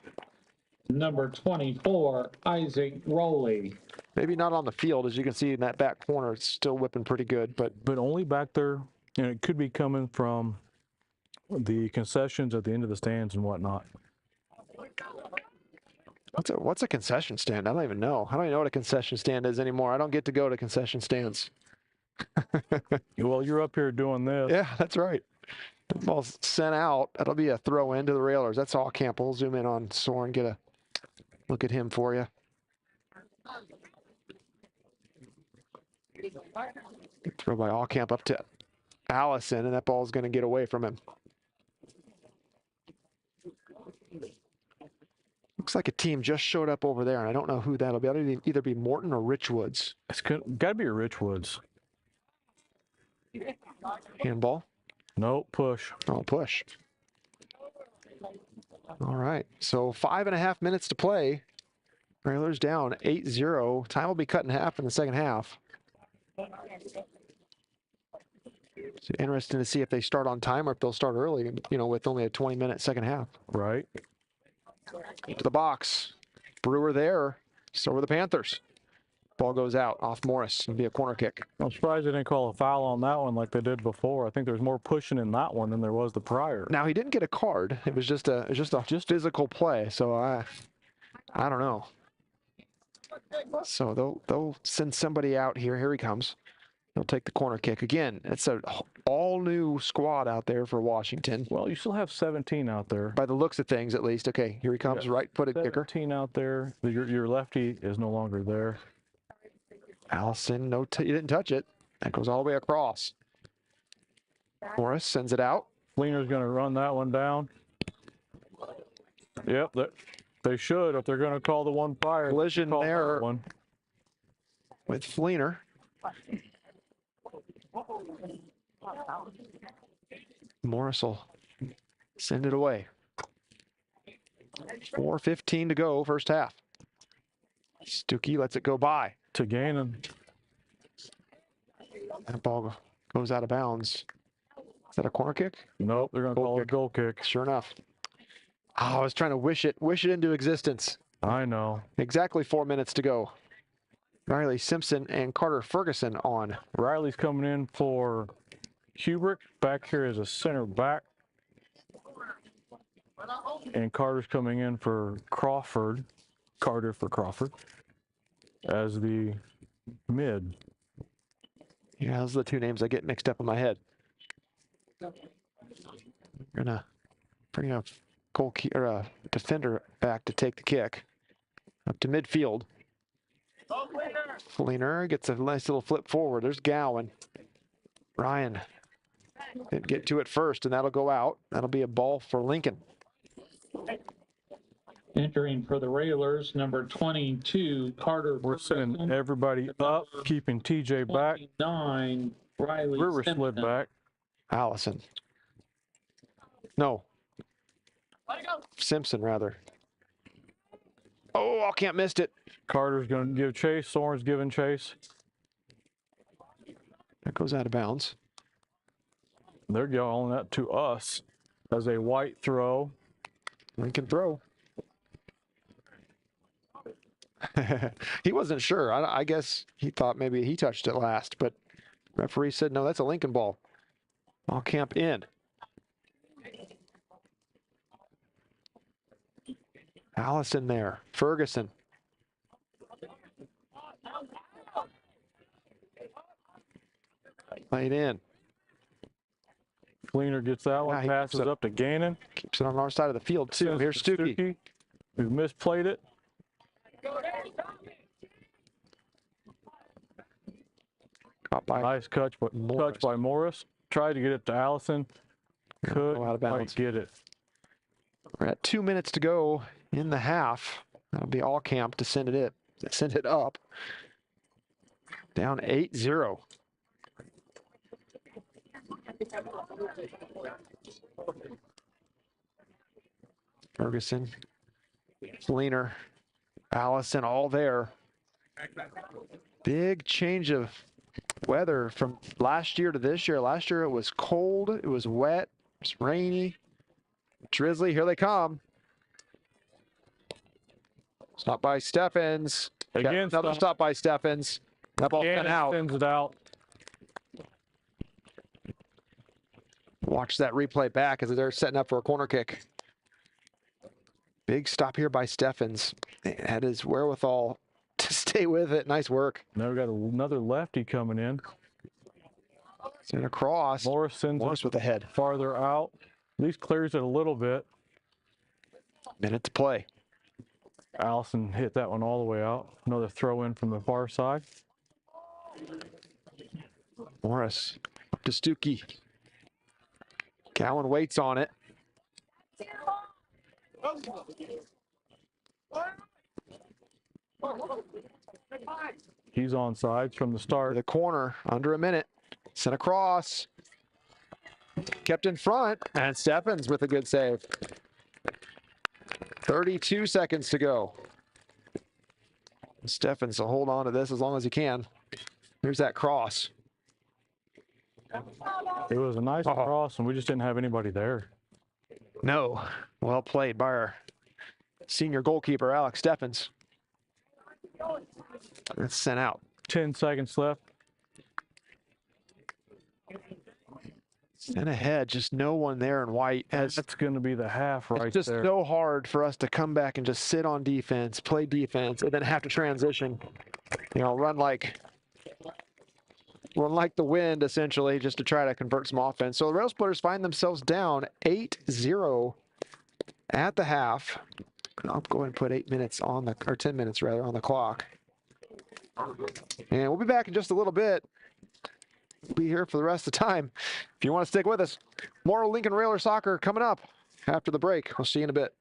Number 24, Isaac Rowley. Maybe not on the field. As you can see in that back corner, it's still whipping pretty good. But But only back there, and it could be coming from the concessions at the end of the stands and whatnot. what's a concession stand? I don't even know. I don't even know what a concession stand is anymore. I don't get to go to concession stands. Well, you're up here doing this. Yeah, that's right. The ball's sent out. That'll be a throw in to the Railers. That's all camp. We'll zoom in on Soren, get a look at him for you. Throw by all camp up to Allison, and that ball's going to get away from him. Looks like a team just showed up over there, and I don't know who that'll be. It'll either be Morton or Richwoods. It's got to be a Richwoods. Handball. Nope, push. Oh, push. All right. So 5.5 minutes to play. Railers down 8-0. Time will be cut in half in the second half. So interesting to see if they start on time or if they'll start early, with only a 20-minute second half. Right. To the box. Brewer there. So are the Panthers. Ball goes out off Morris. It'll be a corner kick. I'm surprised they didn't call a foul on that one like they did before. I think there's more pushing in that one than there was the prior. Now he didn't get a card. It was just a physical play. So I don't know. So they'll send somebody out here. Here he comes. He'll take the corner kick again. It's an all new squad out there for Washington. Well, you still have 17 out there. By the looks of things, at least. Okay, here he comes. Yeah. Right-footed kicker. 17 out there. Your lefty is no longer there. Allison, he didn't touch it. That goes all the way across. Morris sends it out. Fleener's going to run that one down. Yep, they should if they're going to call the one prior. Collision Call that there one. with Fleener. Morris will send it away. 4:15 to go, first half. Stuckey lets it go by. To Gannon. That ball goes out of bounds. Is that a corner kick? Nope, they're going to Goal call it a kick. goal kick. Sure enough. Oh, I was trying to wish it into existence. I know. Exactly 4 minutes to go. Riley Simpson and Carter Ferguson on. Riley's coming in for Kubrick. Back here is a center back. And Carter's coming in for Crawford. Carter for Crawford as the mid. Yeah, those are the two names I get mixed up in my head. We're gonna bring a defender back to take the kick up to midfield. Fleener gets a nice little flip forward. There's Gowan. Ryan didn't get to it first, and that'll go out. That'll be a ball for Lincoln. Entering for the Railers, number 22, Carter. We're sending everybody up, keeping TJ back. 29, Riley Brewer slid Simpson. back. Allison. No. Simpson, rather. Oh, Allcamp missed it. Carter's going to give chase. Soren's giving chase. That goes out of bounds. They're yelling that to us as a white throw. Lincoln throw. He wasn't sure. I guess he thought maybe he touched it last, but referee said, no, that's a Lincoln ball. Allcamp in. Allison there. Ferguson. Played in. Fleener gets that Yeah, one, he passes keeps it- up to Gannon. Keeps it on our side of the field, too. Sends Here's to Stuckey. who misplayed it. Caught by Nice touch by Morris. Tried to get it to Allison. go out of Couldn't bounds. quite get it. We're at 2 minutes to go in the half. That'll be all camp to send it up. Down 8-0. Ferguson, Fleener, Allison, all there. Big change of weather from last year to this year. Last year it was cold, it was wet, it was rainy, drizzly. Here they come. Stop by Steffens. Again, Another stop by Steffens. That ball Gannon sent out. sends it out. Watch that replay back as they're setting up for a corner kick. Big stop here by Steffens. Had his wherewithal to stay with it. Nice work. Now we got another lefty coming in. Send across. Morris sends Morris it with the head. farther out. At least clears it a little bit. Minute to play. Allison hit that one all the way out. Another throw in from the far side. Morris up to Stuckey. Cowan waits on it. He's on sides from the start. The corner, under a minute. Sent across. Kept in front. And Steffens with a good save. 32 seconds to go. Steffens will hold on to this as long as he can. Here's that cross. It was a nice cross, and we just didn't have anybody there. No. Well played by our senior goalkeeper, Alex Steffens. It's sent out. 10 seconds left. Sent ahead, just no one there in white. That's going to be the half right It's just there. so hard for us to come back and just sit on defense, play defense, and then have to transition. You know, run like the wind, essentially, just to try to convert some offense. So the Rail Splitters find themselves down 8-0 at the half. I'll go ahead and put 8 minutes on the, or 10 minutes rather, on the clock. And we'll be back in just a little bit. We'll be here for the rest of the time. If you want to stick with us, more Lincoln Railer soccer coming up after the break. We'll see you in a bit.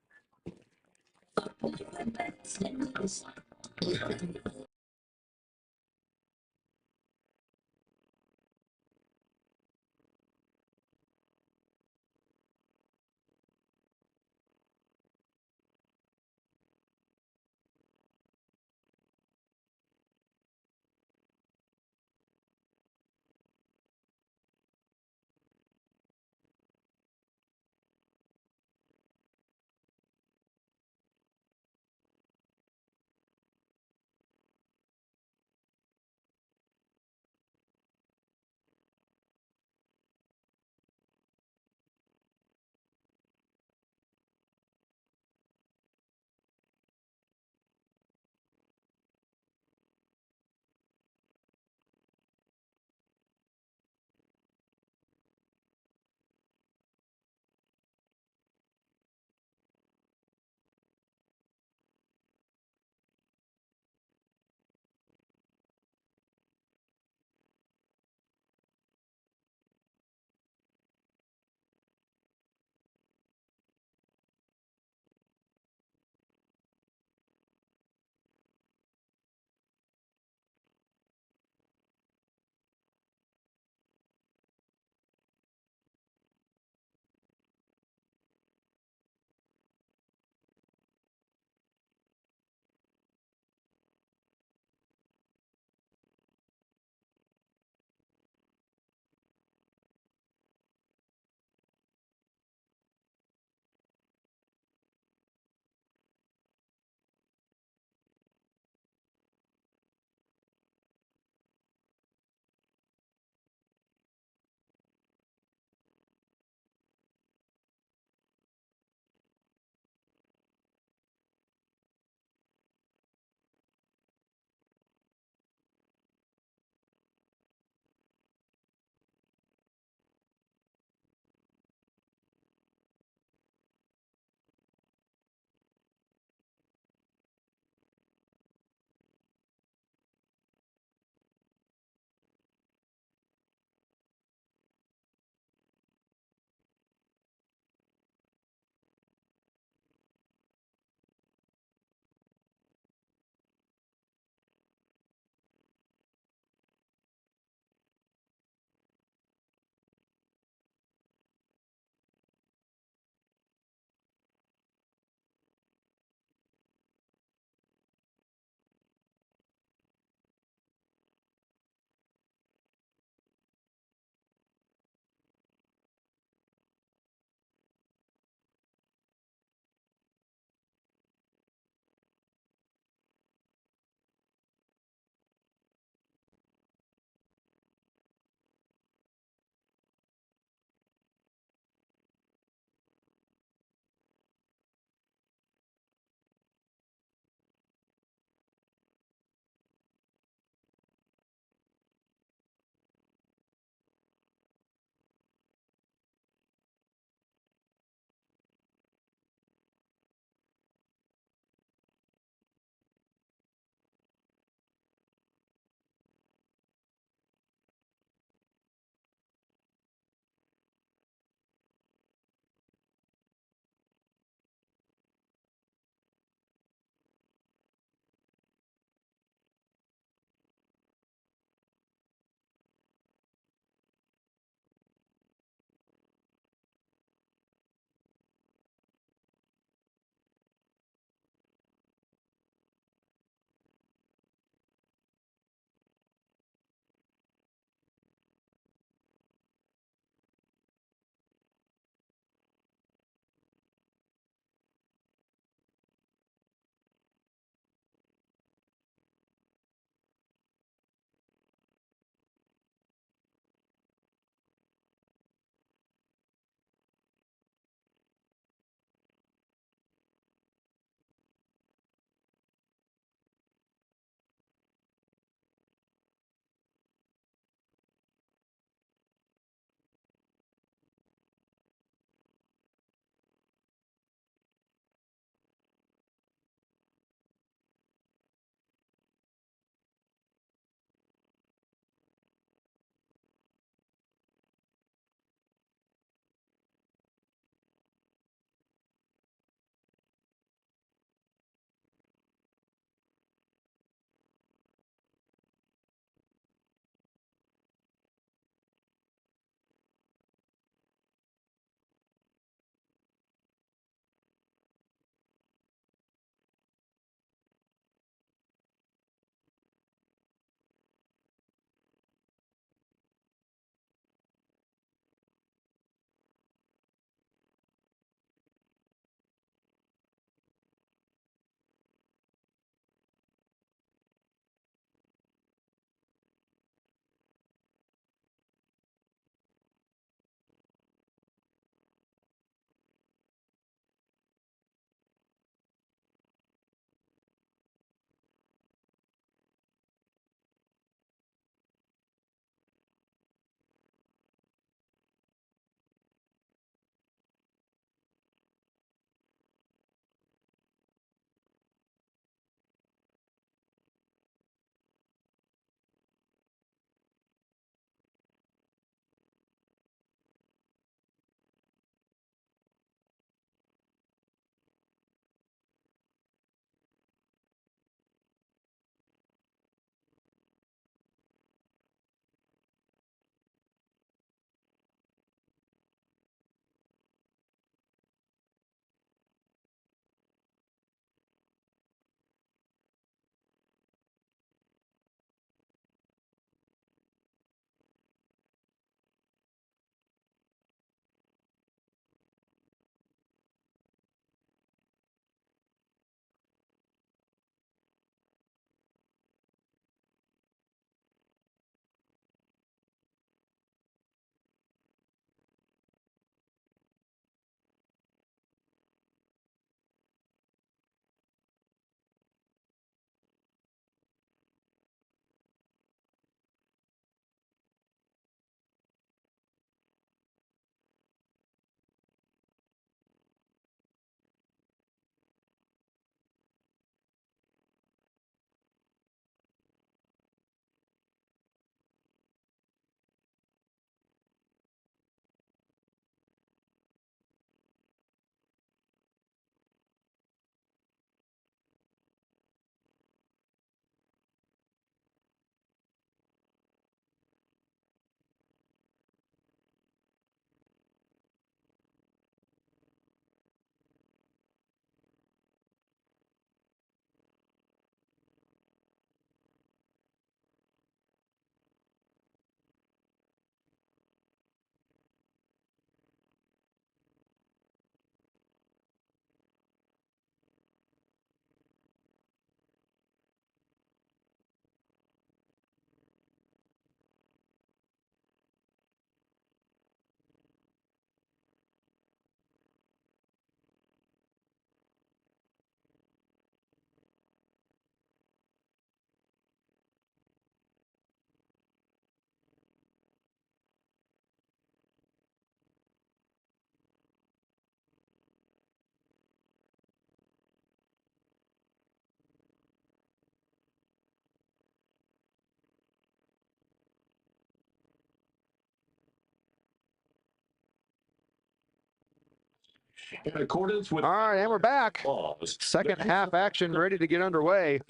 In accordance with All right, and we're back. laws, Second half action ready to get underway.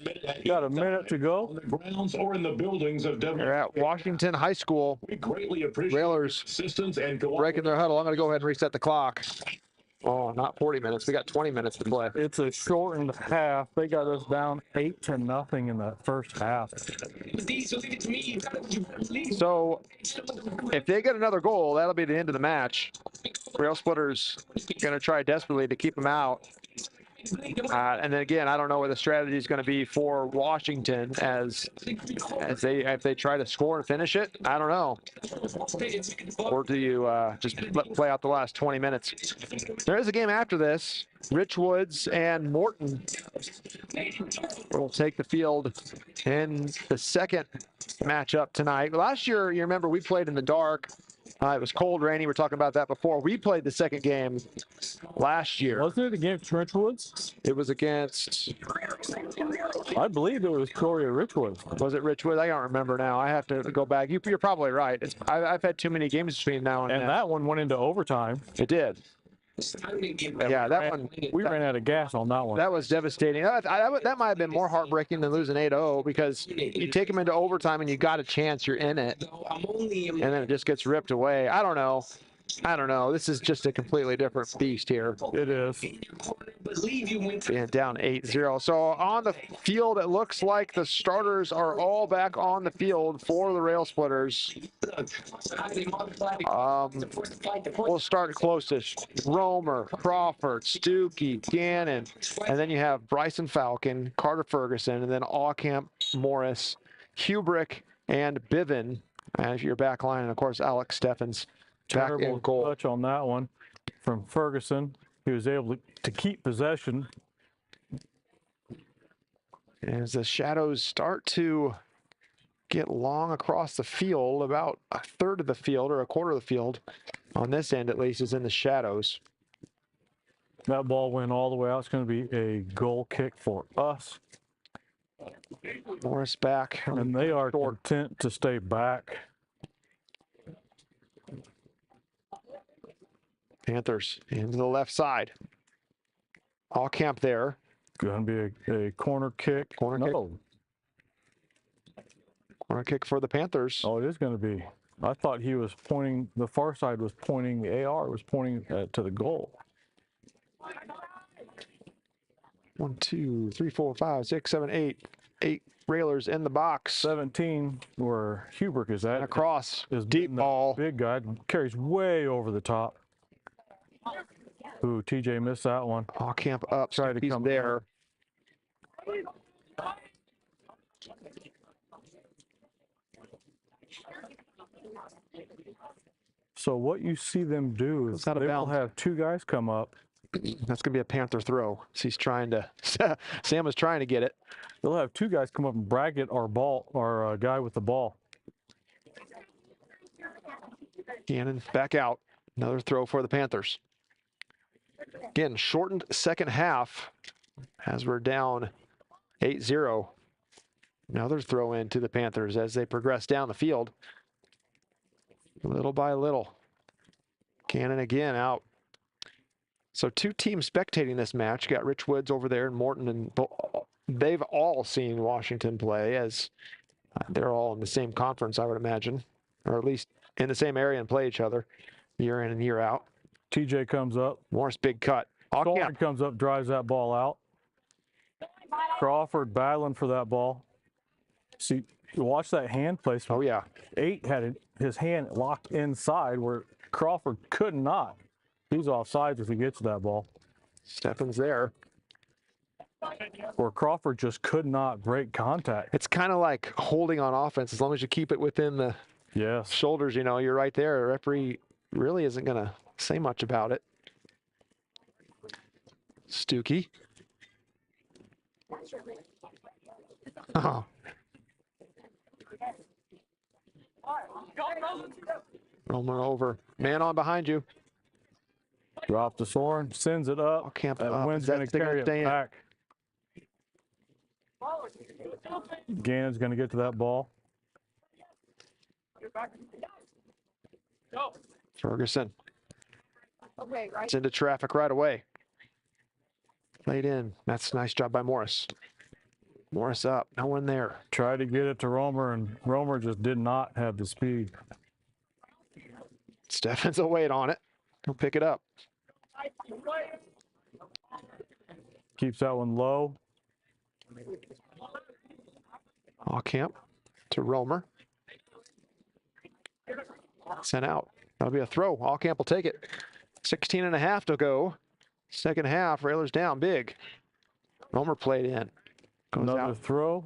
Got a minute to go. on the grounds or in the buildings of We're at Washington High School. We greatly appreciate Railers assistance and breaking their huddle. I'm going to go ahead and reset the clock. Oh, not 40 minutes. We got 20 minutes to play. It's a shortened half. They got us down 8-0 in that first half. So if they get another goal, that'll be the end of the match. Rail Splitters going to try desperately to keep them out. And then again, I don't know what the strategy is going to be for Washington if they try to score and finish it. I don't know. Or do you just play out the last 20 minutes? There is a game after this. Rich Woods and Morton will take the field in the second matchup tonight. Last year, you remember we played in the dark. It was cold, rainy. We were talking about that before. We played the second game last year. Wasn't it against Richwoods? It was against, I believe it was Corey Richwoods. was it Richwood? I don't remember now. I have to go back. You're probably right. I've had too many games between now and then. And that one went into overtime. It did. Yeah, that one. We ran out of gas on that one. That was devastating. That might have been more heartbreaking than losing 8-0 because you take them into overtime and you got a chance, you're in it, and then it just gets ripped away. I don't know. This is just a completely different beast here. It is. Being down 8-0. So on the field, it looks like the starters are all back on the field for the Rail Splitters. We'll start closest. Romer, Crawford, Stuckey, Gannon, and then you have Bryson Falcon, Carter Ferguson, and then Allcamp, Morris, Hubrick, and Biven as your back line, and of course Alex Steffens back in Terrible goal. touch on that one from Ferguson. He was able to keep possession. As the shadows start to get long across the field, about a third of the field or a quarter of the field, on this end at least, is in the shadows. That ball went all the way out. It's going to be a goal kick for us. Morris back. And they are content to stay back. Panthers into the left side. All camp there. Going to be a corner kick. Corner kick. Corner kick for the Panthers. Oh, it is going to be. I thought he was pointing, the far side was pointing, the AR was pointing to the goal. 1, 2, 3, 4, 5, 6, 7, 8. 8 Railers in the box. 17, where Hubrick is at. And across. Is Deep ball. Big guy carries way over the top. Ooh, TJ missed that one. All camp up. Tried to He's come there. So what you see them do is out of they will bounds. have two guys come up. That's going to be a Panther throw. So he's trying to, Sam is trying to get it. They'll have two guys come up and bracket our guy with the ball. Gannon back out. Another throw for the Panthers. Again, shortened second half as we're down 8-0. Another throw in to the Panthers as they progress down the field. Little by little. Gannon again out. So two teams spectating this match. Got Rich Woods over there and Morton, and they've all seen Washington play, as they're all in the same conference, I would imagine, or at least in the same area and play each other year in and year out. TJ comes up. Morris big cut. Thornton comes up, drives that ball out. Crawford battling for that ball. See, watch that hand placement. Oh yeah. 8 had his hand locked inside where Crawford could not. He's offsides if he gets that ball. Steffens there. Where Crawford just could not break contact. It's kind of like holding on offense. As long as you keep it within the shoulders, you know, you're right there. The referee really isn't going to say much about it. Stuckey. Oh. Roman over. Man on behind you. Drop the Soren, sends it up. Camp That up. wind's Is that going to thing carry it staying? back. Gannon's going to get to that ball. Ferguson. It's into traffic right away. Laid in. That's a nice job by Morris. Morris up. No one there. Tried to get it to Romer, and Romer just did not have the speed. Steffens will wait on it. He'll pick it up. Keeps that one low. Camp to Romer. Sent out. That'll be a throw. Camp will take it. 16 and a half to go. Second half, Railers down big. Romer played in. Goes Another out. throw.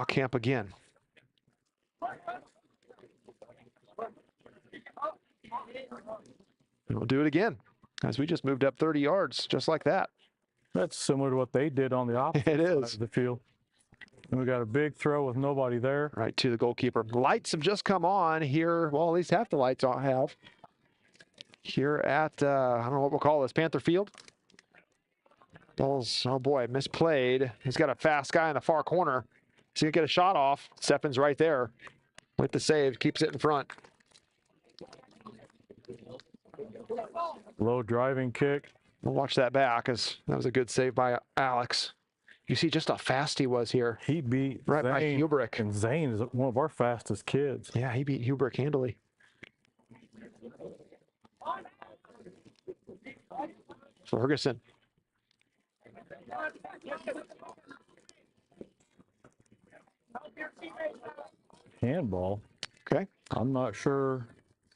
Camp again. And we'll do it again, as we just moved up 30 yards, just like that. That's similar to what they did on the opposite It side is. of the field. And we got a big throw with nobody there. Right to the goalkeeper. Lights have just come on here. Well, at least half the lights have. Here at, I don't know what we'll call this, Panther Field. Balls, oh boy, misplayed. He's got a fast guy in the far corner. He's going to get a shot off. Steffens right there with the save, keeps it in front. Low driving kick. We'll watch that back, as that was a good save by Alex. You see just how fast he was here. He beat Right by Zane, Hubrick. and Zane is one of our fastest kids. Yeah, he beat Hubrick handily. Ferguson. Handball. Okay. I'm not sure.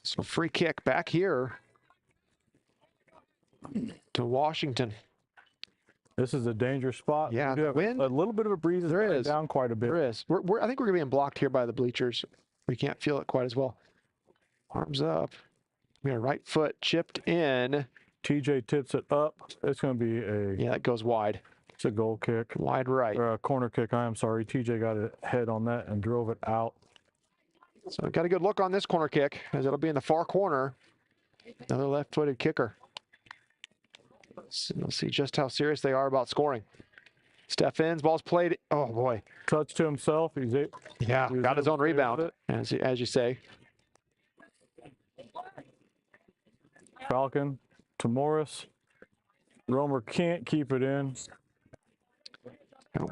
So free kick back here to Washington. This is a dangerous spot. Yeah, We do have wind. a little bit of a breeze. It's There dying is. down quite a bit. There is. I think we're being blocked here by the bleachers. We can't feel it quite as well. Arms up. We got right foot chipped in. TJ tips it up. It's going to be a Yeah, that goes wide. it's a goal kick Wide right. or a corner kick. I am sorry. TJ got a head on that and drove it out. So we got a good look on this corner kick, as it'll be in the far corner. Another left-footed kicker. So we'll see just how serious they are about scoring. Steffens, ball's played. Oh boy. Touch to himself. Yeah, He was got his able own to stay with rebound, it. as you say. Falcon to Morris. Romer can't keep it in.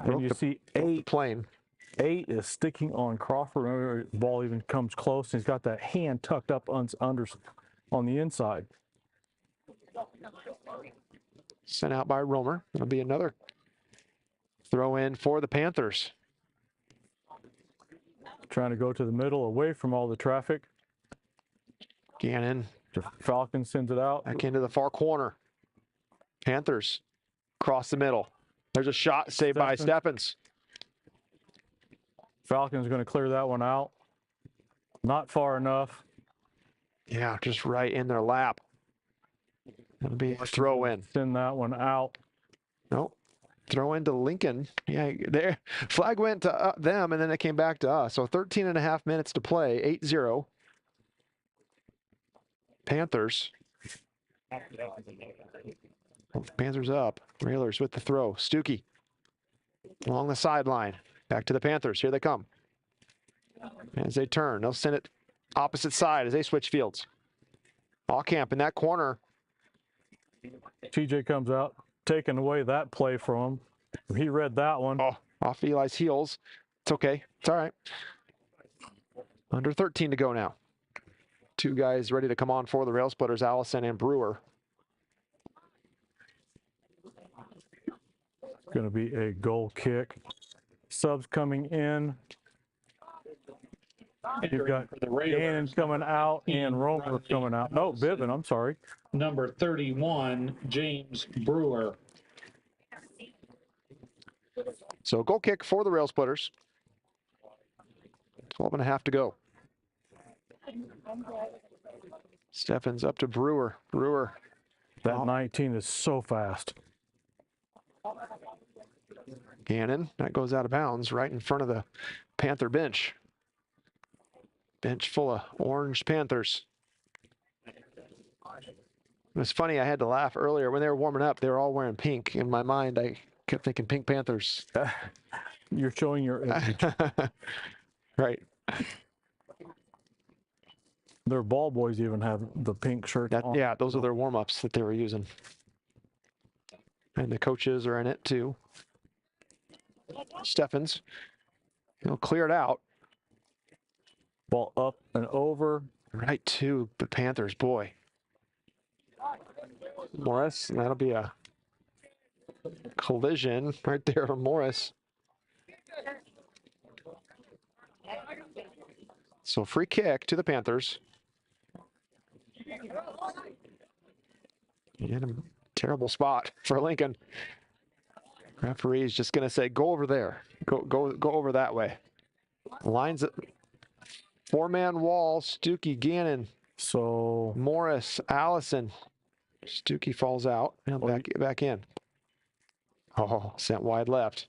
And you see eight Plane. is sticking on Crawford. Remember, the ball even comes close. And he's got that hand tucked up under on the inside. Sent out by Romer. It'll be another throw in for the Panthers. Trying to go to the middle away from all the traffic. Gannon The Falcon sends it out. back into the far corner. Panthers across the middle. There's a shot saved by Steffens. Falcon's going to clear that one out. Not far enough. Yeah, just right in their lap. It'll be a throw in. Send that one out. Nope. Throw into Lincoln. Yeah, there. Flag went to them, and then it came back to us. So 13 and a half minutes to play, 8-0. Panthers. Panthers up. Railers with the throw. Stuckey along the sideline. Back to the Panthers. Here they come. As they turn, they'll send it opposite side as they switch fields. Camp in that corner. TJ comes out, taking away that play from him. He read that one. Oh, off Eli's heels. It's okay. It's all right. Under 13 to go now. Two guys ready to come on for the Rail Splitters, Allison and Brewer. Going to be a goal kick. Subs coming in. You've got For the Raiders, Gannon coming out and Romer coming out. No, Bivin, I'm sorry. number 31, James Brewer. So goal kick for the Rail Splitters. 12 and a half to go. Steffens up to Brewer. Brewer. That 19 is so fast. Gannon. That goes out of bounds right in front of the Panther bench. Bench full of orange Panthers. It was funny, I had to laugh earlier. When they were warming up, they were all wearing pink. In my mind, I kept thinking Pink Panthers. You're showing your age. Right. Their ball boys even have the pink shirts on. Yeah, those are their warm-ups that they were using. And the coaches are in it too. Steffens, he'll clear it out. Ball up and over. Right to the Panthers, boy. Morris, and that'll be a collision right there from Morris. So free kick to the Panthers. And a terrible spot for Lincoln. Referee's just going to say, go over there. Go over that way. Lines it. Four-man wall, Stuckey, Gannon, So Morris, Allison. Stuckey falls out and back in. Oh, sent wide left.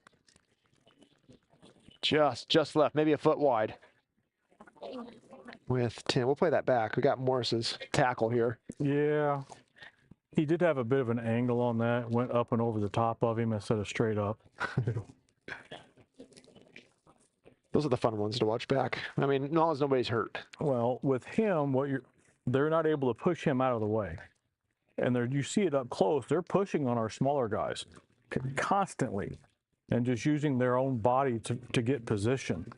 Just left, maybe a foot wide. With 10, we'll play that back. We got Morris's tackle here. yeah, he did have a bit of an angle on that. Went up and over the top of him instead of straight up. Those are the fun ones to watch back. I mean, as long as nobody's hurt. Well, with him, they're not able to push him out of the way, and you see it up close. They're pushing on our smaller guys constantly, and just using their own body to get position.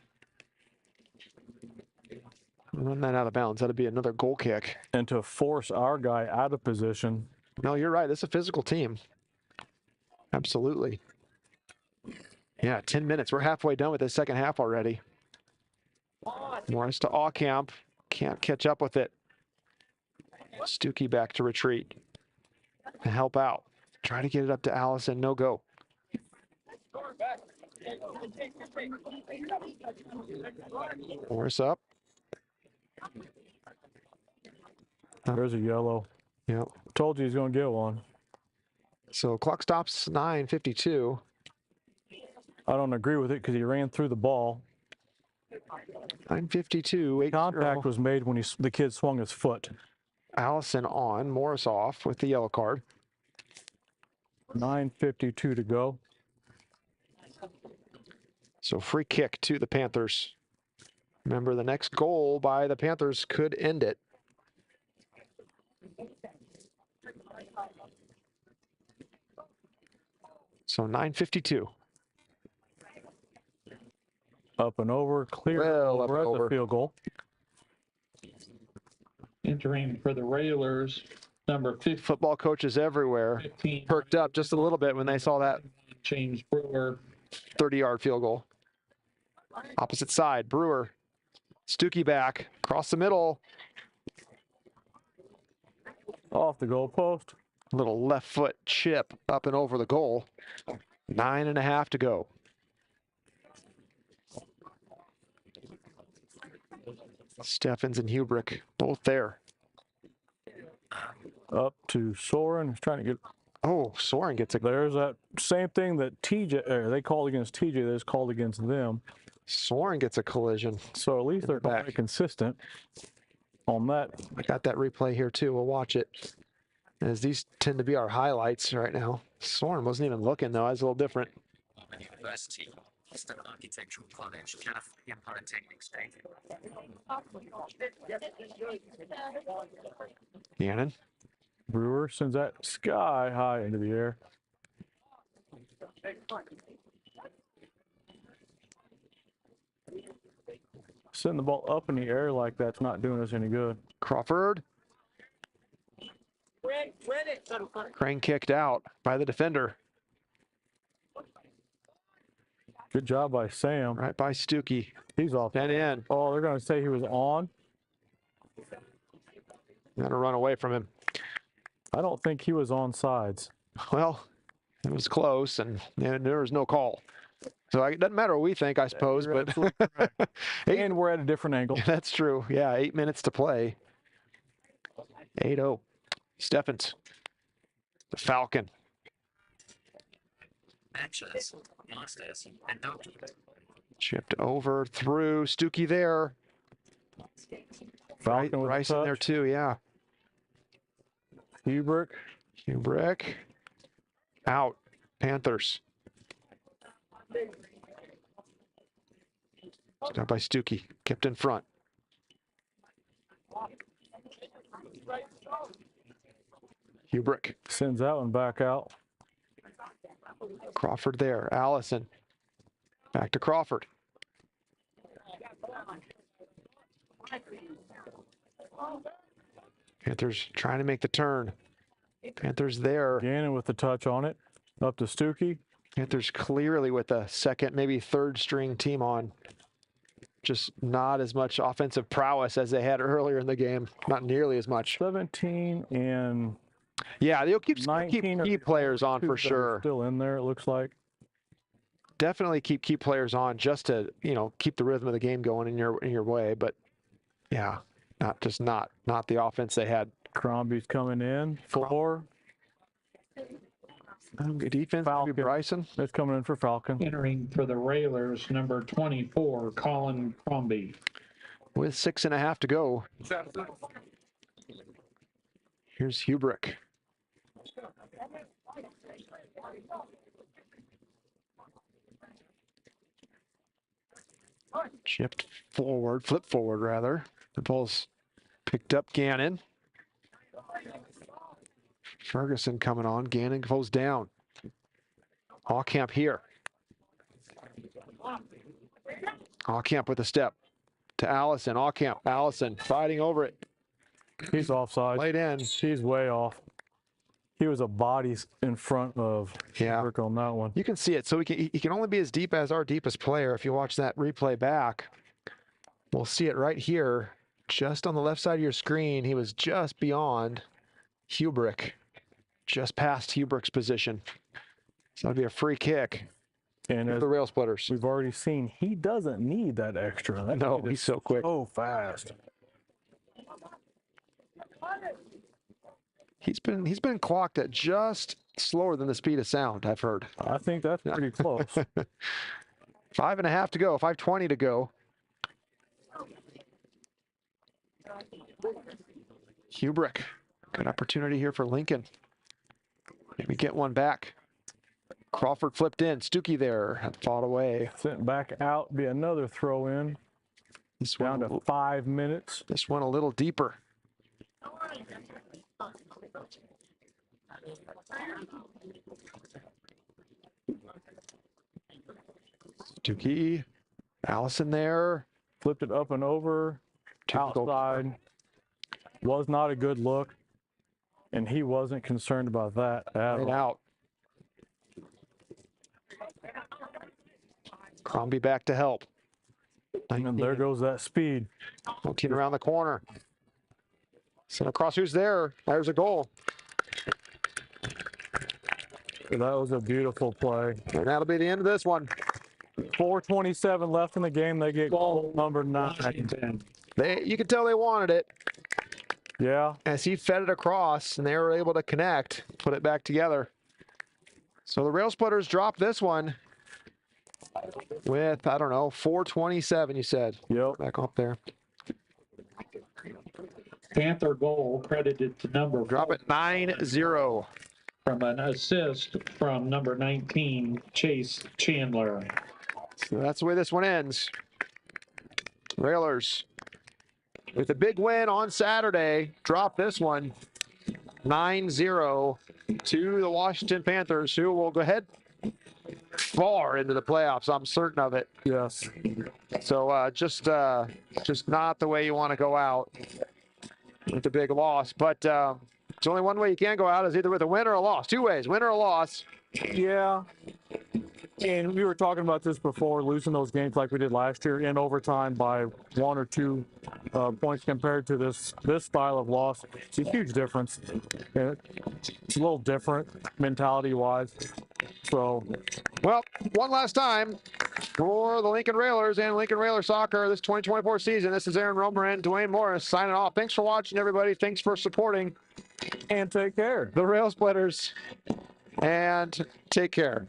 Run that out of bounds. That'd be another goal kick. And to force our guy out of position. No, you're right. This is a physical team. Absolutely. Yeah, 10 minutes. We're halfway done with the second half already. Morris to Aucamp. Can't catch up with it. Stuckey back to retreat. And help out. Try to get it up to Allison. No go. Morris up. There's a yellow. Yeah. Told you he's going to get one. So clock stops 9:52. I don't agree with it because he ran through the ball. 9:52. Contact was made when the kid swung his foot. Allison on, Morris off with the yellow card. 9:52 to go. So free kick to the Panthers. Remember, the next goal by the Panthers could end it. So 9:52. Up and over, clear Well, over. up That's and over. a field goal. Entering for the Railers, number 15, Football coaches everywhere perked up just a little bit when they saw that James Brewer. 30-yard field goal. Opposite side, Brewer. Stuckey back, across the middle. Off the goal post. Little left foot chip up and over the goal. 9.5 to go. Steffens and Hubrick both there. Up to Soren. He's trying to get. Oh, Soren gets a. There's that same thing that they called against TJ. That's called against them. Soren gets a collision. So at least they're back. very consistent on that. I got that replay here too. We'll watch it. As these tend to be our highlights right now. Soren wasn't even looking though. That's a little different. University, Eastern Architectural College, California Polytechnic State. Gannon. Brewer sends that sky high into the air. Sending the ball up in the air like that's not doing us any good. Crawford. Crane kicked out by the defender. Good job by Sam. Right by Stuckey. He's off. And in. Oh, they're going to say he was on. Got to run away from him. I don't think he was on sides. Well, it was close, and there was no call. So it doesn't matter what we think, I suppose. You're But absolutely correct. And we're at a different angle. that's true. Yeah, 8 minutes to play. 8-0. Steffens. The Falcon. Bachelor's, Master's, and Doctorate. Chipped over through. Stuckey there. Falcon with a Rice in there touch. too, yeah. Hubrick. Hubrick. Out. Panthers. Down by Stuckey, kept in front. Hubrick, Sends that one back out. Crawford there. Allison, back to Crawford. Panthers trying to make the turn. Panthers there. Gannon with the touch on it. Up to Stuckey. Panthers clearly with a second, maybe third string team on. Just not as much offensive prowess as they had earlier in the game. Not nearly as much. 17 and Yeah, they'll keep 19 key players on two for that are sure. still in there, it looks like. Definitely keep key players on just to, keep the rhythm of the game going in your way. But yeah, not the offense they had. Crombie's coming in. 4. Good defense, maybe Falcon. Bryson. It's coming in for Falcon. Entering for the Railers, number 24, Colin Crombie. With 6.5 to go. Here's Hubrick. Chipped forward, flipped forward rather. The ball's picked up. Gannon. Ferguson coming on. Gannon goes down. Allcamp here. Allcamp with a step to Allison. Allcamp. Allison fighting over it. He's offside. Laid in. He's way off. He was a body in front of Rick on that one. You can see it. So he can only be as deep as our deepest player. If you watch that replay back, we'll see it right here. Just on the left side of your screen, he was just beyond Hubrick. Just past Hubrick's position. So that'd be a free kick. And as The Rail Splitters. we've already seen, he doesn't need that extra. That No, kid he's is so quick. so fast. He's been clocked at just slower than the speed of sound, I've heard. I think that's pretty close. 5.5 to go, 5:20 to go. Hubrick, good opportunity here for Lincoln. Maybe get one back. Crawford flipped in. Stuckey there had fought away. Sent back out, be another throw in. This Down one, to 5 minutes. this one a little deeper. Stuckey, Allison there. Flipped it up and over. Typical. Outside. Was not a good look. And he wasn't concerned about that at Right all. out. Crombie back to help. And there goes that speed. 19 around the corner. Sent across. Who's there? There's a goal. That was a beautiful play. And that'll be the end of this one. 4:27 left in the game. They get goal number 9. Washington. You could tell they wanted it Yeah. as he fed it across, and they were able to connect, put it back together. So the Rail Splitters dropped this one with, 4:27, you said. Yep. Back up there. Panther goal credited to number Drop 4 it 9-0. from an assist from number 19, Chase Chandler. So that's the way this one ends. Railers, with a big win on Saturday, drop this one 9-0 to the Washington Panthers, who will go ahead far into the playoffs. I'm certain of it. Yes. So just not the way you want to go out with a big loss. But it's only one way you can go out is either with a win or a loss. Two ways, win or a loss. Yeah. And we were talking about this before, losing those games like we did last year in overtime by 1 or 2 points compared to this style of loss. It's a huge difference. And it's a little different mentality-wise. So, Well, one last time for the Lincoln Railers and Lincoln Railer Soccer this 2024 season. This is Aaron Romer and Dwayne Morris signing off. Thanks for watching, everybody. Thanks for supporting and take care. the Rail Splitters. And take care.